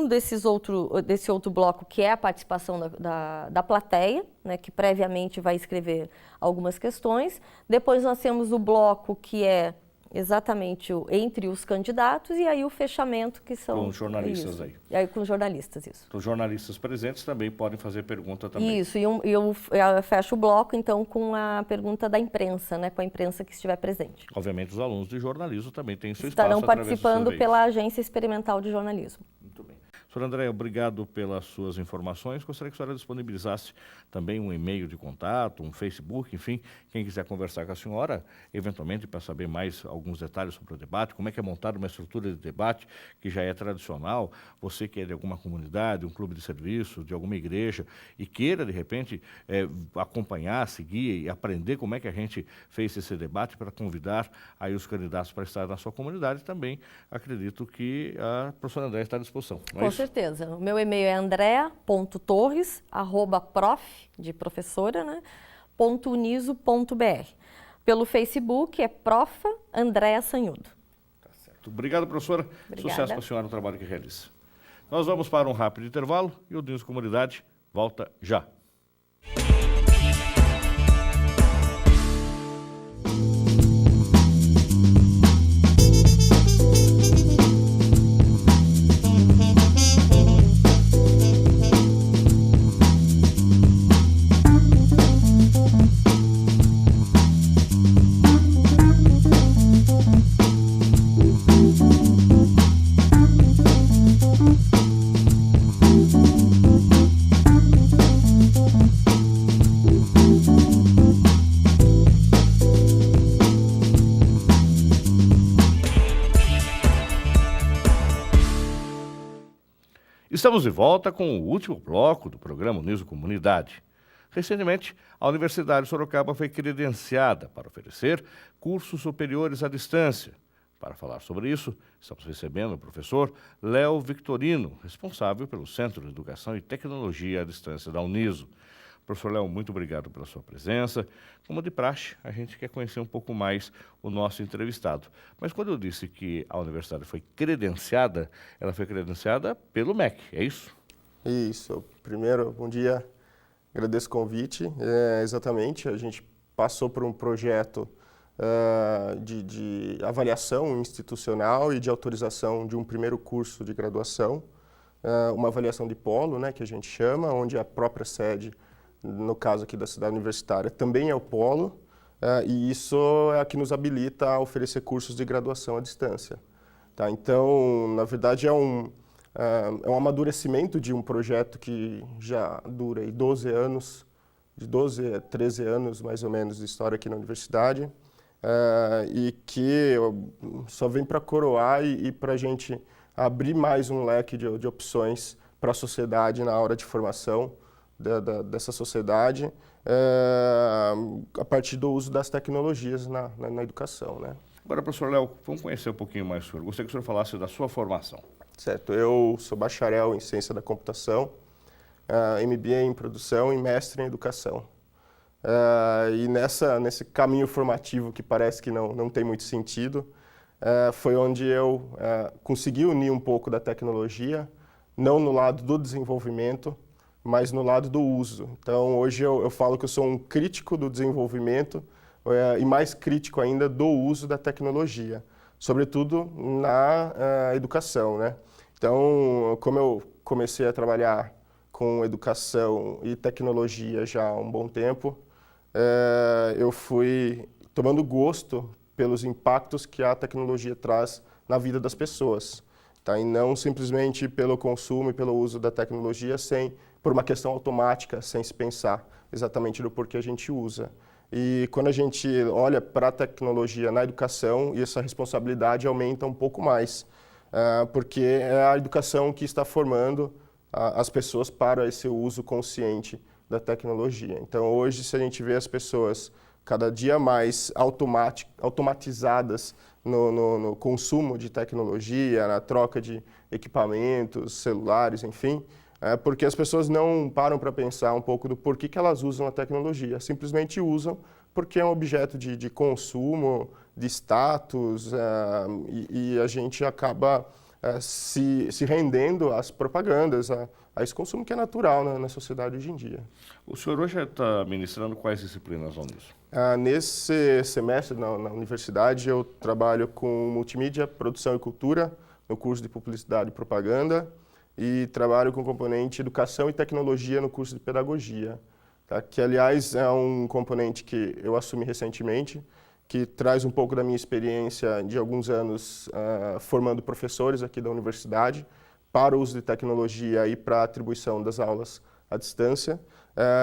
Desse outro bloco, que é a participação da plateia, né, que previamente vai escrever algumas questões. Depois nós temos o bloco que é exatamente entre os candidatos, e aí o fechamento, que são... Com os jornalistas isso. aí. E aí com os jornalistas, isso. Os jornalistas presentes também podem fazer pergunta também. Isso, e eu fecho o bloco, então, com a pergunta da imprensa, né, com a imprensa que estiver presente. Obviamente, os alunos de jornalismo também têm seu espaço. Estarão através participando pela Agência Experimental de Jornalismo. Muito bem. Senhora Andréa, obrigado pelas suas informações. Gostaria que a senhora disponibilizasse também um e-mail de contato, um Facebook, enfim, quem quiser conversar com a senhora, eventualmente para saber mais alguns detalhes sobre o debate, como é que é montada uma estrutura de debate que já é tradicional, você que é de alguma comunidade, um clube de serviço, de alguma igreja, e queira, de repente, acompanhar, seguir e aprender como é que a gente fez esse debate para convidar aí os candidatos para estar na sua comunidade, também acredito que a professora Andréa está à disposição. Com certeza. O meu e-mail é andrea.torres@prof, de professora, né, .uniso.br. Pelo Facebook é Prof. Andréa Sanhudo. Tá certo. Obrigado, professora. Obrigada. Sucesso para a senhora no trabalho que realiza. Nós vamos para um rápido intervalo e o Uniso Comunidade volta já. Estamos de volta com o último bloco do programa Uniso Comunidade. Recentemente, a Universidade de Sorocaba foi credenciada para oferecer cursos superiores à distância. Para falar sobre isso, estamos recebendo o professor Léo Victorino, responsável pelo Centro de Educação e Tecnologia à Distância da Uniso. Professor Léo, muito obrigado pela sua presença. Como de praxe, a gente quer conhecer um pouco mais o nosso entrevistado. Mas quando eu disse que a universidade foi credenciada, ela foi credenciada pelo MEC, é isso? Isso. Primeiro, bom dia. Agradeço o convite. Exatamente, a gente passou por um projeto de avaliação institucional e de autorização de um primeiro curso de graduação, uma avaliação de polo, né, que a gente chama, onde a própria sede, no caso aqui da cidade universitária, também é o polo, e isso é a que nos habilita a oferecer cursos de graduação à distância. Tá? Então, na verdade, é um amadurecimento de um projeto que já dura aí 12 anos, de 12 a 13 anos mais ou menos de história aqui na universidade, e que só vem para coroar e para a gente abrir mais um leque de opções para a sociedade na hora de formação dessa sociedade, a partir do uso das tecnologias na educação, né? Agora, professor Léo, vamos conhecer um pouquinho mais o senhor. Gostaria que o senhor falasse da sua formação. Certo, eu sou bacharel em Ciência da Computação, MBA em Produção e mestre em Educação. E nesse caminho formativo que parece que não tem muito sentido, foi onde eu consegui unir um pouco da tecnologia, não no lado do desenvolvimento, mas no lado do uso. Então, hoje eu falo que eu sou um crítico do desenvolvimento e mais crítico ainda do uso da tecnologia, sobretudo na educação, né? Então, como eu comecei a trabalhar com educação e tecnologia já há um bom tempo, eu fui tomando gosto pelos impactos que a tecnologia traz na vida das pessoas, tá? E não simplesmente pelo consumo e pelo uso da tecnologia por uma questão automática, sem se pensar exatamente do porquê a gente usa. E quando a gente olha para a tecnologia na educação, essa responsabilidade aumenta um pouco mais, porque é a educação que está formando as pessoas para esse uso consciente da tecnologia. Então, hoje, se a gente vê as pessoas cada dia mais automatizadas no consumo de tecnologia, na troca de equipamentos, celulares, enfim, porque as pessoas não param para pensar um pouco do porquê que elas usam a tecnologia. Simplesmente usam porque é um objeto de consumo, de status, e a gente acaba se rendendo às propagandas, a esse consumo que é natural na sociedade hoje em dia. O senhor hoje está ministrando quais disciplinas vão nisso? Nesse semestre na universidade eu trabalho com multimídia, produção e cultura, no curso de publicidade e propaganda, e trabalho com o componente educação e tecnologia no curso de pedagogia, tá? Que, aliás, é um componente que eu assumi recentemente, que traz um pouco da minha experiência de alguns anos formando professores aqui da universidade, para o uso de tecnologia e para a atribuição das aulas à distância,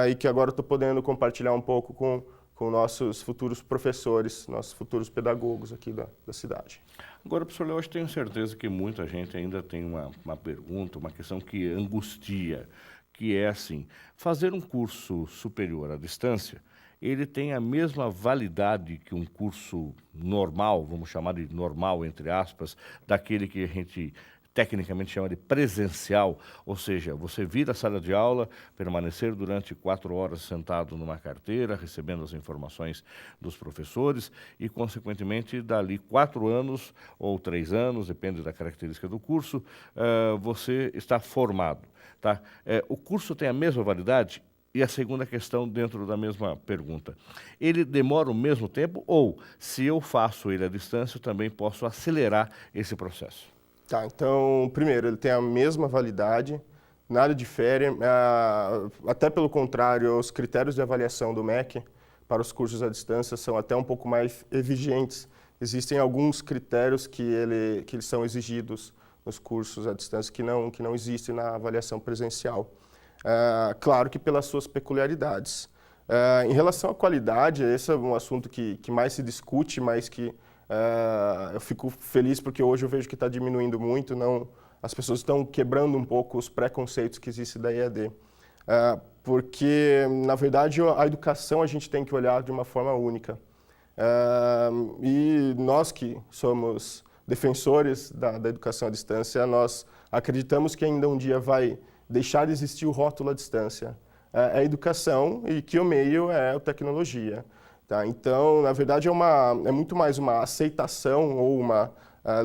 e que agora estou podendo compartilhar um pouco com nossos futuros professores, nossos futuros pedagogos aqui da cidade. Agora, professor Léo, eu tenho certeza que muita gente ainda tem uma pergunta, uma questão que angustia, que é assim, fazer um curso superior à distância, ele tem a mesma validade que um curso normal, vamos chamar de normal, entre aspas, daquele que a gente tecnicamente chama de presencial, ou seja, você vir à sala de aula, permanecer durante 4 horas sentado numa carteira, recebendo as informações dos professores e, consequentemente, dali 4 anos ou 3 anos, depende da característica do curso, você está formado. Tá? O curso tem a mesma validade? E a segunda questão dentro da mesma pergunta, ele demora o mesmo tempo ou, se eu faço ele à distância, eu também posso acelerar esse processo? Tá, então, primeiro, ele tem a mesma validade, nada difere, até pelo contrário, os critérios de avaliação do MEC para os cursos à distância são até um pouco mais exigentes. Existem alguns critérios que eles são exigidos nos cursos à distância que não existem na avaliação presencial. Claro que pelas suas peculiaridades. Em relação à qualidade, esse é um assunto que mais se discute, mas que eu fico feliz porque hoje eu vejo que está diminuindo muito, as pessoas estão quebrando um pouco os preconceitos que existem da EAD. Porque, na verdade, a educação a gente tem que olhar de uma forma única. E nós que somos defensores da educação à distância, nós acreditamos que ainda um dia vai deixar de existir o rótulo à distância. É a educação e que o meio é a tecnologia. Tá? Então, na verdade, é muito mais uma aceitação ou uma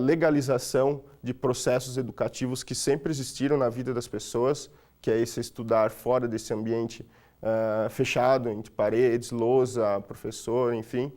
legalização de processos educativos que sempre existiram na vida das pessoas, que é esse estudar fora desse ambiente fechado, entre paredes, lousa, professor, enfim,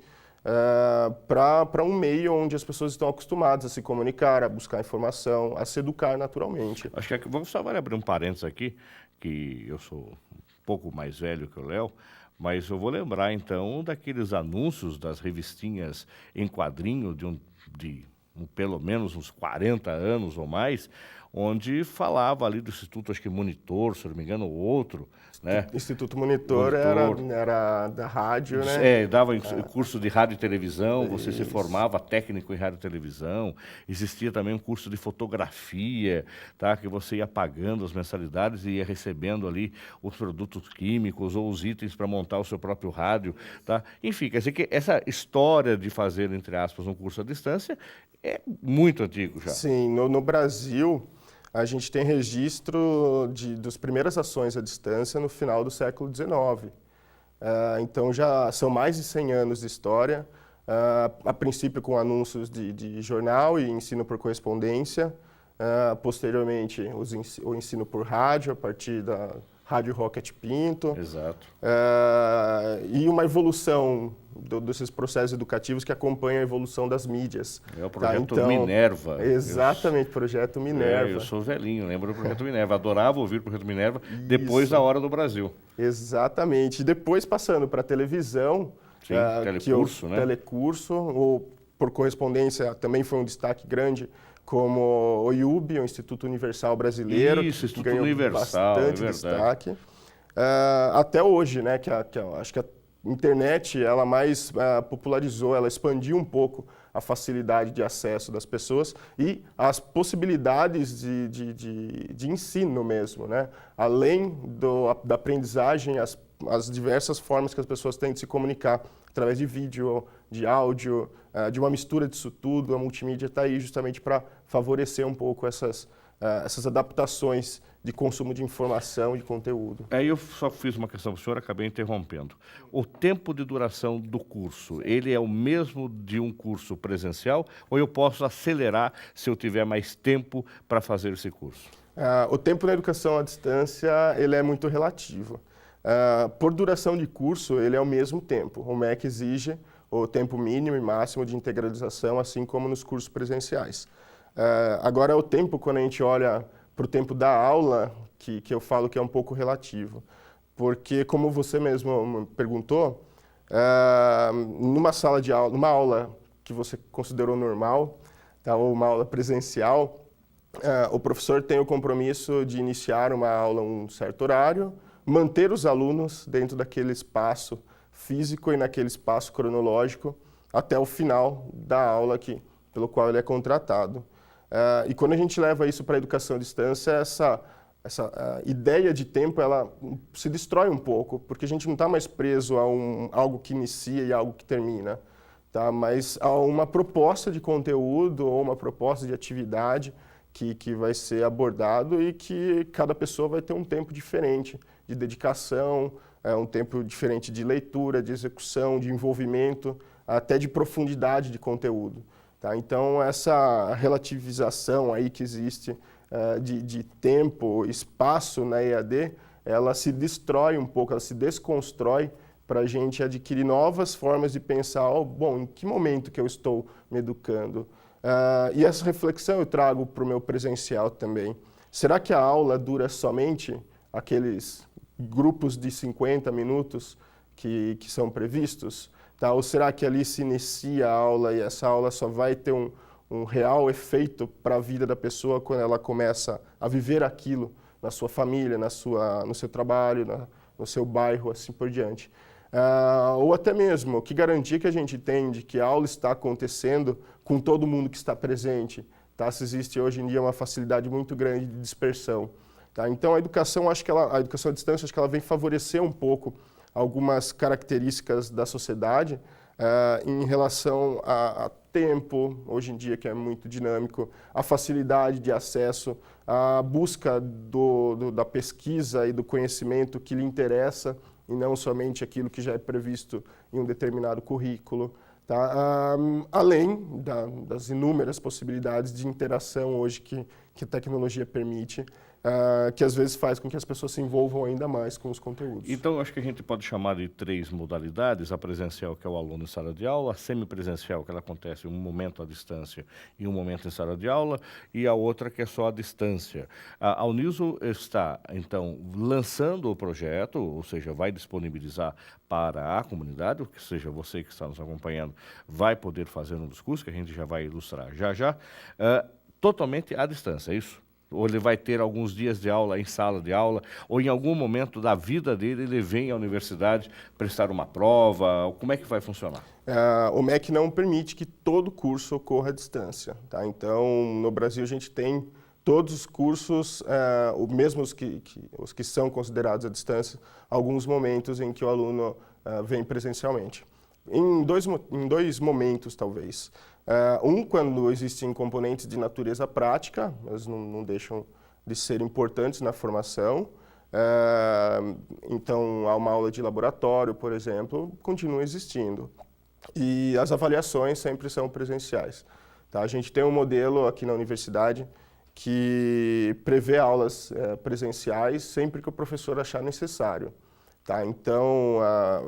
para um meio onde as pessoas estão acostumadas a se comunicar, a buscar informação, a se educar naturalmente. Acho que vamos só abrir um parênteses aqui, que eu sou um pouco mais velho que o Léo, mas eu vou lembrar, então, daqueles anúncios das revistinhas em quadrinho de pelo menos uns 40 anos ou mais, onde falava ali do Instituto, acho que Monitor, se não me engano, ou outro, né? Instituto Monitor. Era da rádio, né? Dava curso de rádio e televisão, você se formava técnico em rádio e televisão. Existia também um curso de fotografia, tá? Que você ia pagando as mensalidades e ia recebendo ali os produtos químicos ou os itens para montar o seu próprio rádio, tá? Enfim, quer dizer que essa história de fazer, entre aspas, um curso à distância é muito antigo já. Sim, no Brasil, a gente tem registro das primeiras ações à distância no final do século XIX. Então, já são mais de 100 anos de história, a princípio com anúncios de jornal e ensino por correspondência, posteriormente o ensino por rádio, a partir da Rádio Rocket Pinto. Exato. E uma evolução desses processos educativos que acompanha a evolução das mídias. É o projeto Minerva. Exatamente, projeto Minerva. Eu sou velhinho, lembro do projeto Minerva. Adorava ouvir o projeto Minerva depois da Hora do Brasil. Exatamente. E depois passando para a televisão, sim, telecurso, né? Telecurso, ou por correspondência, também foi um destaque grande, como o IUB, o Instituto Universal Brasileiro. Isso, Instituto ganhou Universal, bastante destaque. Até hoje, né, acho que a internet ela mais popularizou, ela expandiu um pouco a facilidade de acesso das pessoas e as possibilidades de ensino mesmo, né? Além da aprendizagem, as diversas formas que as pessoas têm de se comunicar, através de vídeo, de áudio, de uma mistura disso tudo. A multimídia está aí justamente para favorecer um pouco essas adaptações de consumo de informação e de conteúdo. Aí eu só fiz uma questão para o senhor, acabei interrompendo. O tempo de duração do curso, ele é o mesmo de um curso presencial ou eu posso acelerar se eu tiver mais tempo para fazer esse curso? O tempo na educação à distância ele é muito relativo. Por duração de curso, ele é o mesmo tempo. O MEC exige o tempo mínimo e máximo de integralização, assim como nos cursos presenciais. Agora, o tempo, quando a gente olha para o tempo da aula, que eu falo que é um pouco relativo. Porque, como você mesmo perguntou, numa sala de aula, numa aula que você considerou normal, tá, ou uma aula presencial, o professor tem o compromisso de iniciar uma aula a um certo horário, manter os alunos dentro daquele espaço físico e naquele espaço cronológico até o final da aula pelo qual ele é contratado. E quando a gente leva isso para a educação à distância, essa ideia de tempo ela se destrói um pouco, porque a gente não está mais preso a algo que inicia e algo que termina, tá? Mas a uma proposta de conteúdo ou uma proposta de atividade que vai ser abordado e que cada pessoa vai ter um tempo diferente de dedicação, um tempo diferente de leitura, de execução, de envolvimento, até de profundidade de conteúdo. Tá? Então, essa relativização aí que existe de tempo, espaço na EAD, ela se destrói um pouco, ela se desconstrói para a gente adquirir novas formas de pensar, bom, em que momento que eu estou me educando? E essa reflexão eu trago para o meu presencial também. Será que a aula dura somente aqueles grupos de 50 minutos que são previstos? Tá? Ou será que ali se inicia a aula e essa aula só vai ter um real efeito para a vida da pessoa quando ela começa a viver aquilo na sua família, no seu trabalho, no seu bairro, assim por diante? Ou até mesmo, que garantia que a gente tem de que a aula está acontecendo com todo mundo que está presente? Tá? Se existe hoje em dia uma facilidade muito grande de dispersão. Tá? Então a educação a educação à distância, acho que ela vem favorecer um pouco algumas características da sociedade em relação a tempo, hoje em dia que é muito dinâmico, a facilidade de acesso, a busca da pesquisa e do conhecimento que lhe interessa e não somente aquilo que já é previsto em um determinado currículo. Tá? Além das inúmeras possibilidades de interação hoje que a tecnologia permite, que às vezes faz com que as pessoas se envolvam ainda mais com os conteúdos. Então, acho que a gente pode chamar de 3 modalidades: a presencial, que é o aluno em sala de aula; a semipresencial, que ela acontece um momento à distância e um momento em sala de aula; e a outra que é só à distância. A Uniso está, então, lançando o projeto, ou seja, vai disponibilizar para a comunidade, ou seja, você que está nos acompanhando vai poder fazer um dos cursos, que a gente já vai ilustrar já, totalmente à distância, é isso? Ou ele vai ter alguns dias de aula em sala de aula, ou em algum momento da vida dele ele vem à universidade prestar uma prova? Como é que vai funcionar? O MEC não permite que todo curso ocorra à distância. Tá? Então, no Brasil, a gente tem todos os cursos, mesmo os que são considerados à distância, alguns momentos em que o aluno vem presencialmente. Em dois momentos, talvez. Quando existem componentes de natureza prática, mas não deixam de ser importantes na formação. Então, uma aula de laboratório, por exemplo, continua existindo. E as avaliações sempre são presenciais. Tá? A gente tem um modelo aqui na universidade que prevê aulas presenciais sempre que o professor achar necessário. Tá? Então,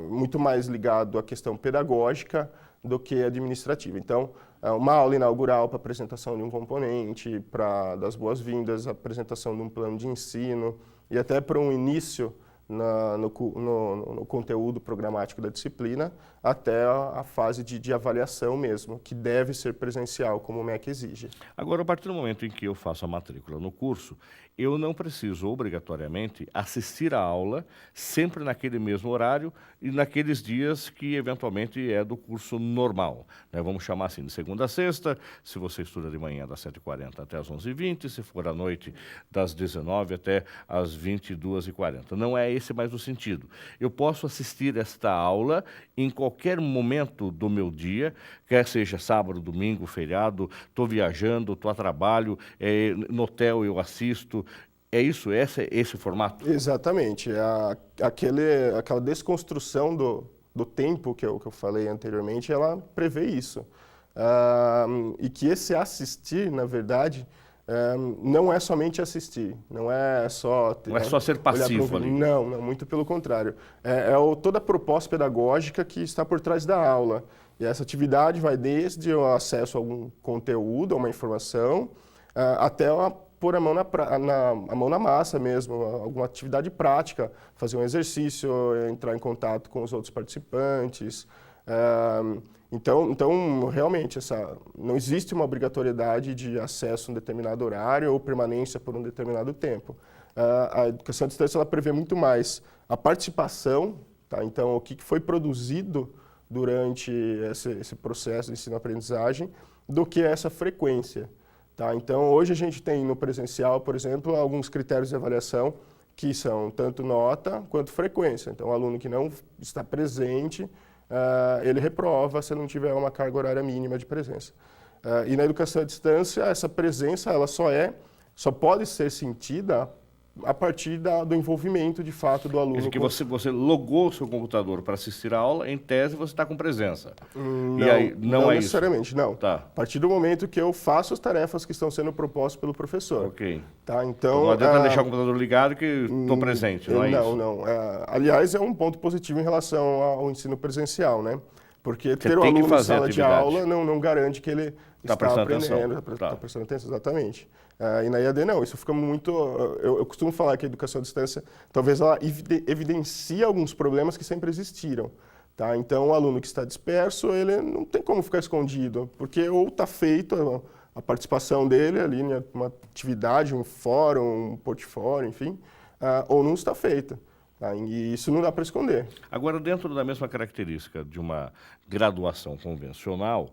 muito mais ligado à questão pedagógica do que administrativa. Então, uma aula inaugural para apresentação de um componente, para das boas-vindas, apresentação de um plano de ensino e até para um início no conteúdo programático da disciplina, até a fase de avaliação mesmo, que deve ser presencial, como o MEC exige. Agora, a partir do momento em que eu faço a matrícula no curso, eu não preciso obrigatoriamente assistir à aula sempre naquele mesmo horário e naqueles dias que eventualmente é do curso normal, né? Vamos chamar assim, de segunda a sexta, se você estuda de manhã das 7h40 até as 11h20, se for à noite das 19h até as 22h40. Não é esse mais o sentido. Eu posso assistir esta aula em qualquer momento do meu dia, quer seja sábado, domingo, feriado, estou viajando, estou a trabalho, no hotel eu assisto. É isso? Esse formato? Exatamente. Aquela desconstrução do tempo que eu falei anteriormente, ela prevê isso. E que esse assistir, na verdade, não é somente assistir, não é só ser passivo ali. Não, muito pelo contrário. Toda a proposta pedagógica que está por trás da aula. E essa atividade vai desde o acesso a algum conteúdo, a uma informação, até pôr a mão na massa mesmo, alguma atividade prática, fazer um exercício, entrar em contato com os outros participantes. Então, realmente, não existe uma obrigatoriedade de acesso a um determinado horário ou permanência por um determinado tempo. A educação à distância ela prevê muito mais a participação, tá? Então, o que foi produzido durante esse processo de ensino-aprendizagem, do que essa frequência. Tá? Então, hoje a gente tem no presencial, por exemplo, alguns critérios de avaliação que são tanto nota quanto frequência. Então, o aluno que não está presente, ele reprova se não tiver uma carga horária mínima de presença. E na educação à distância, essa presença ela só pode ser sentida a partir do envolvimento, de fato, do aluno. Quer dizer que você logou o seu computador para assistir a aula, em tese você está com presença. Não é necessariamente, isso. não. Tá. A partir do momento que eu faço as tarefas que estão sendo propostas pelo professor. Ok. Tá? Então, não adianta deixar o computador ligado que estou presente, não é isso? Não. Aliás, é um ponto positivo em relação ao ensino presencial, né? Porque ter o aluno em sala de aula não garante que ele está aprendendo, está prestando atenção, exatamente. E na EAD não, isso fica muito... Eu costumo falar que a educação à distância, talvez ela evidencie alguns problemas que sempre existiram. Tá? Então, o aluno que está disperso, ele não tem como ficar escondido, porque ou está feito a participação dele ali em uma atividade, um fórum, um portfólio, enfim, ou não está feita. E isso não dá para esconder. Agora, dentro da mesma característica de uma graduação convencional,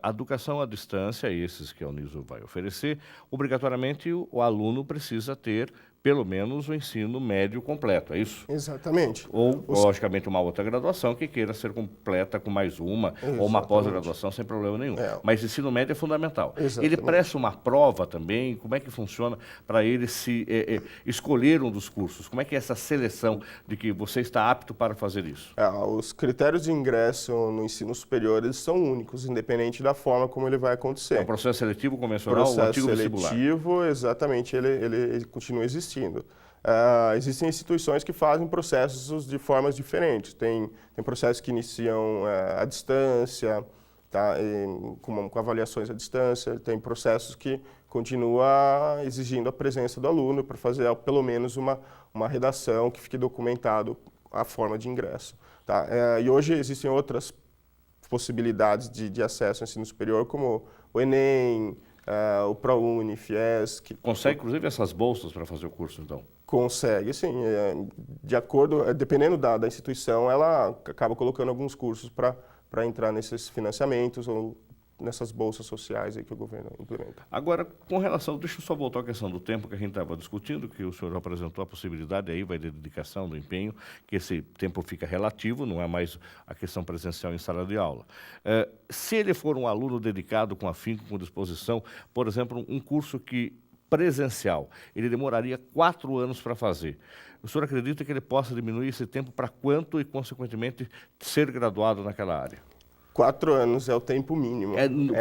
a educação à distância, esses que a Uniso vai oferecer, obrigatoriamente o aluno precisa ter pelo menos o ensino médio completo, é isso? Exatamente. Ou, logicamente, uma outra graduação que queira ser completa com mais uma, ou uma pós-graduação sem problema nenhum. Mas ensino médio é fundamental. Exatamente. Ele presta uma prova também, como é que funciona para ele escolher um dos cursos? Como é que é essa seleção de que você está apto para fazer isso? Os critérios de ingresso no ensino superior eles são únicos, independente da forma como ele vai acontecer. É um processo seletivo convencional, o antigo vestibular? Processo seletivo, exatamente, ele continua existindo. Existem instituições que fazem processos de formas diferentes. Tem processos que iniciam à distância, tá? Com avaliações à distância. Tem processos que continuam exigindo a presença do aluno para fazer pelo menos uma redação que fique documentado a forma de ingresso. Tá? E hoje existem outras possibilidades de acesso ao ensino superior, como o Enem, o ProUni, FIES. Consegue, inclusive, essas bolsas para fazer o curso, então? Consegue, sim. De acordo, dependendo da instituição, ela acaba colocando alguns cursos para entrar nesses financiamentos ou nessas bolsas sociais aí que o governo implementa. Agora, com relação, deixa eu só voltar à questão do tempo que a gente estava discutindo, que o senhor apresentou a possibilidade, aí vai de dedicação, do empenho, que esse tempo fica relativo, não é mais a questão presencial em sala de aula. Se ele for um aluno dedicado, com afinco, com disposição, por exemplo, um curso presencial, ele demoraria 4 anos para fazer. O senhor acredita que ele possa diminuir esse tempo para quanto e, consequentemente, ser graduado naquela área? 4 anos é o tempo mínimo.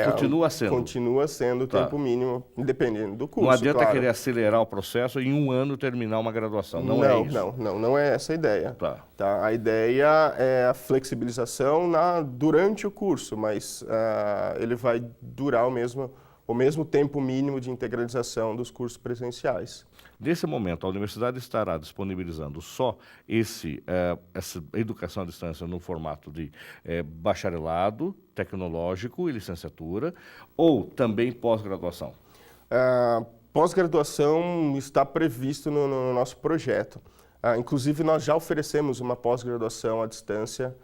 Continua sendo? Continua sendo o tempo mínimo, dependendo do curso. Não adianta claro. querer acelerar o processo e em 1 ano terminar uma graduação, não é isso? Não é essa a ideia. Tá. A ideia é a flexibilização durante o curso, mas ele vai durar o mesmo tempo mínimo de integralização dos cursos presenciais. Nesse momento, a universidade estará disponibilizando só essa educação à distância no formato de bacharelado, tecnológico e licenciatura, ou também pós-graduação? Pós-graduação está previsto no nosso projeto. Inclusive, nós já oferecemos uma pós-graduação à distância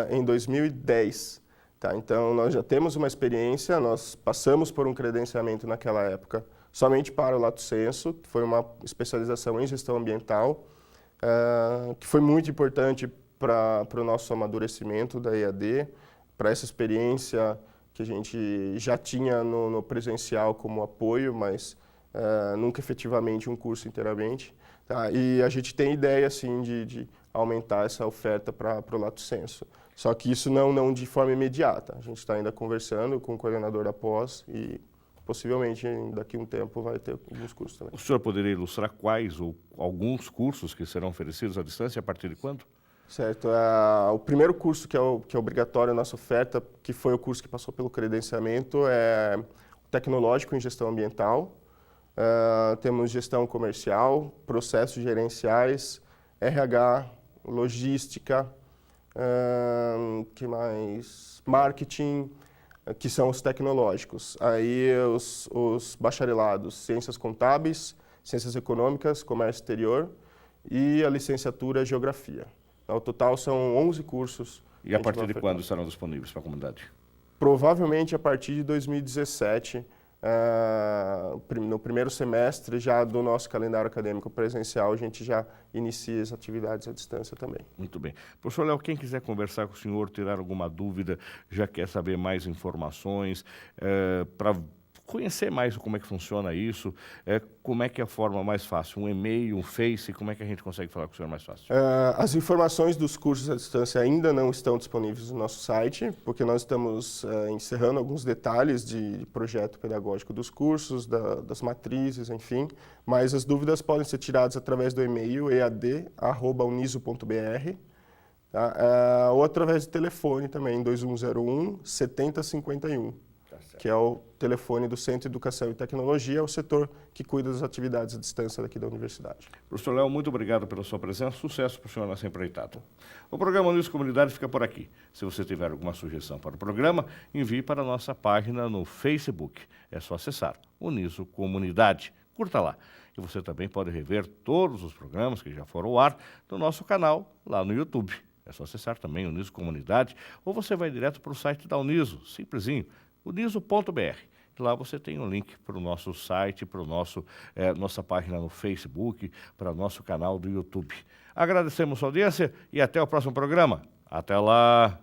em 2010. Tá? Então, nós já temos uma experiência, nós passamos por um credenciamento naquela época, somente para o Lato Sensu, que foi uma especialização em gestão ambiental, que foi muito importante para o nosso amadurecimento da EAD, para essa experiência que a gente já tinha no presencial como apoio, mas nunca efetivamente um curso inteiramente. Tá? E a gente tem ideia, assim, de aumentar essa oferta para o Lato Sensu. Só que isso não de forma imediata. A gente está ainda conversando com o coordenador da pós e possivelmente daqui a um tempo vai ter alguns cursos também. O senhor poderia ilustrar quais ou alguns cursos que serão oferecidos à distância, a partir de quando? Certo. O primeiro curso que é obrigatório na nossa oferta, que foi o curso que passou pelo credenciamento, é tecnológico em gestão ambiental. Temos gestão comercial, processos gerenciais, RH, logística, Que mais? Marketing, que são os tecnológicos. Aí os bacharelados, ciências contábeis, ciências econômicas, comércio exterior e a licenciatura geografia. Então, ao total são 11 cursos. E a partir de quando estarão disponíveis para a comunidade? Provavelmente a partir de 2017, no primeiro semestre já do nosso calendário acadêmico presencial, a gente já inicia as atividades à distância também. Muito bem. Professor Léo, quem quiser conversar com o senhor, tirar alguma dúvida, já quer saber mais informações, para conhecer mais como é que funciona isso, como é que é a forma mais fácil? Um e-mail, um Face, como é que a gente consegue falar com o senhor mais fácil? As informações dos cursos à distância ainda não estão disponíveis no nosso site, porque nós estamos encerrando alguns detalhes de projeto pedagógico dos cursos, das matrizes, enfim, mas as dúvidas podem ser tiradas através do e-mail ead@uniso.br, tá? Ou através de telefone também, 2101 7051. Que é o telefone do Centro de Educação e Tecnologia, é o setor que cuida das atividades à distância daqui da universidade. Professor Léo, muito obrigado pela sua presença, sucesso para o senhor nessa empreitada. O programa Uniso Comunidade fica por aqui. Se você tiver alguma sugestão para o programa, envie para a nossa página no Facebook. É só acessar Uniso Comunidade. Curta lá. E você também pode rever todos os programas que já foram ao ar no nosso canal lá no YouTube. É só acessar também Uniso Comunidade ou você vai direto para o site da Uniso, simplesinho, uniso.br. Lá você tem um link para o nosso site, para nossa página no Facebook, para o nosso canal do YouTube. Agradecemos a sua audiência e até o próximo programa. Até lá!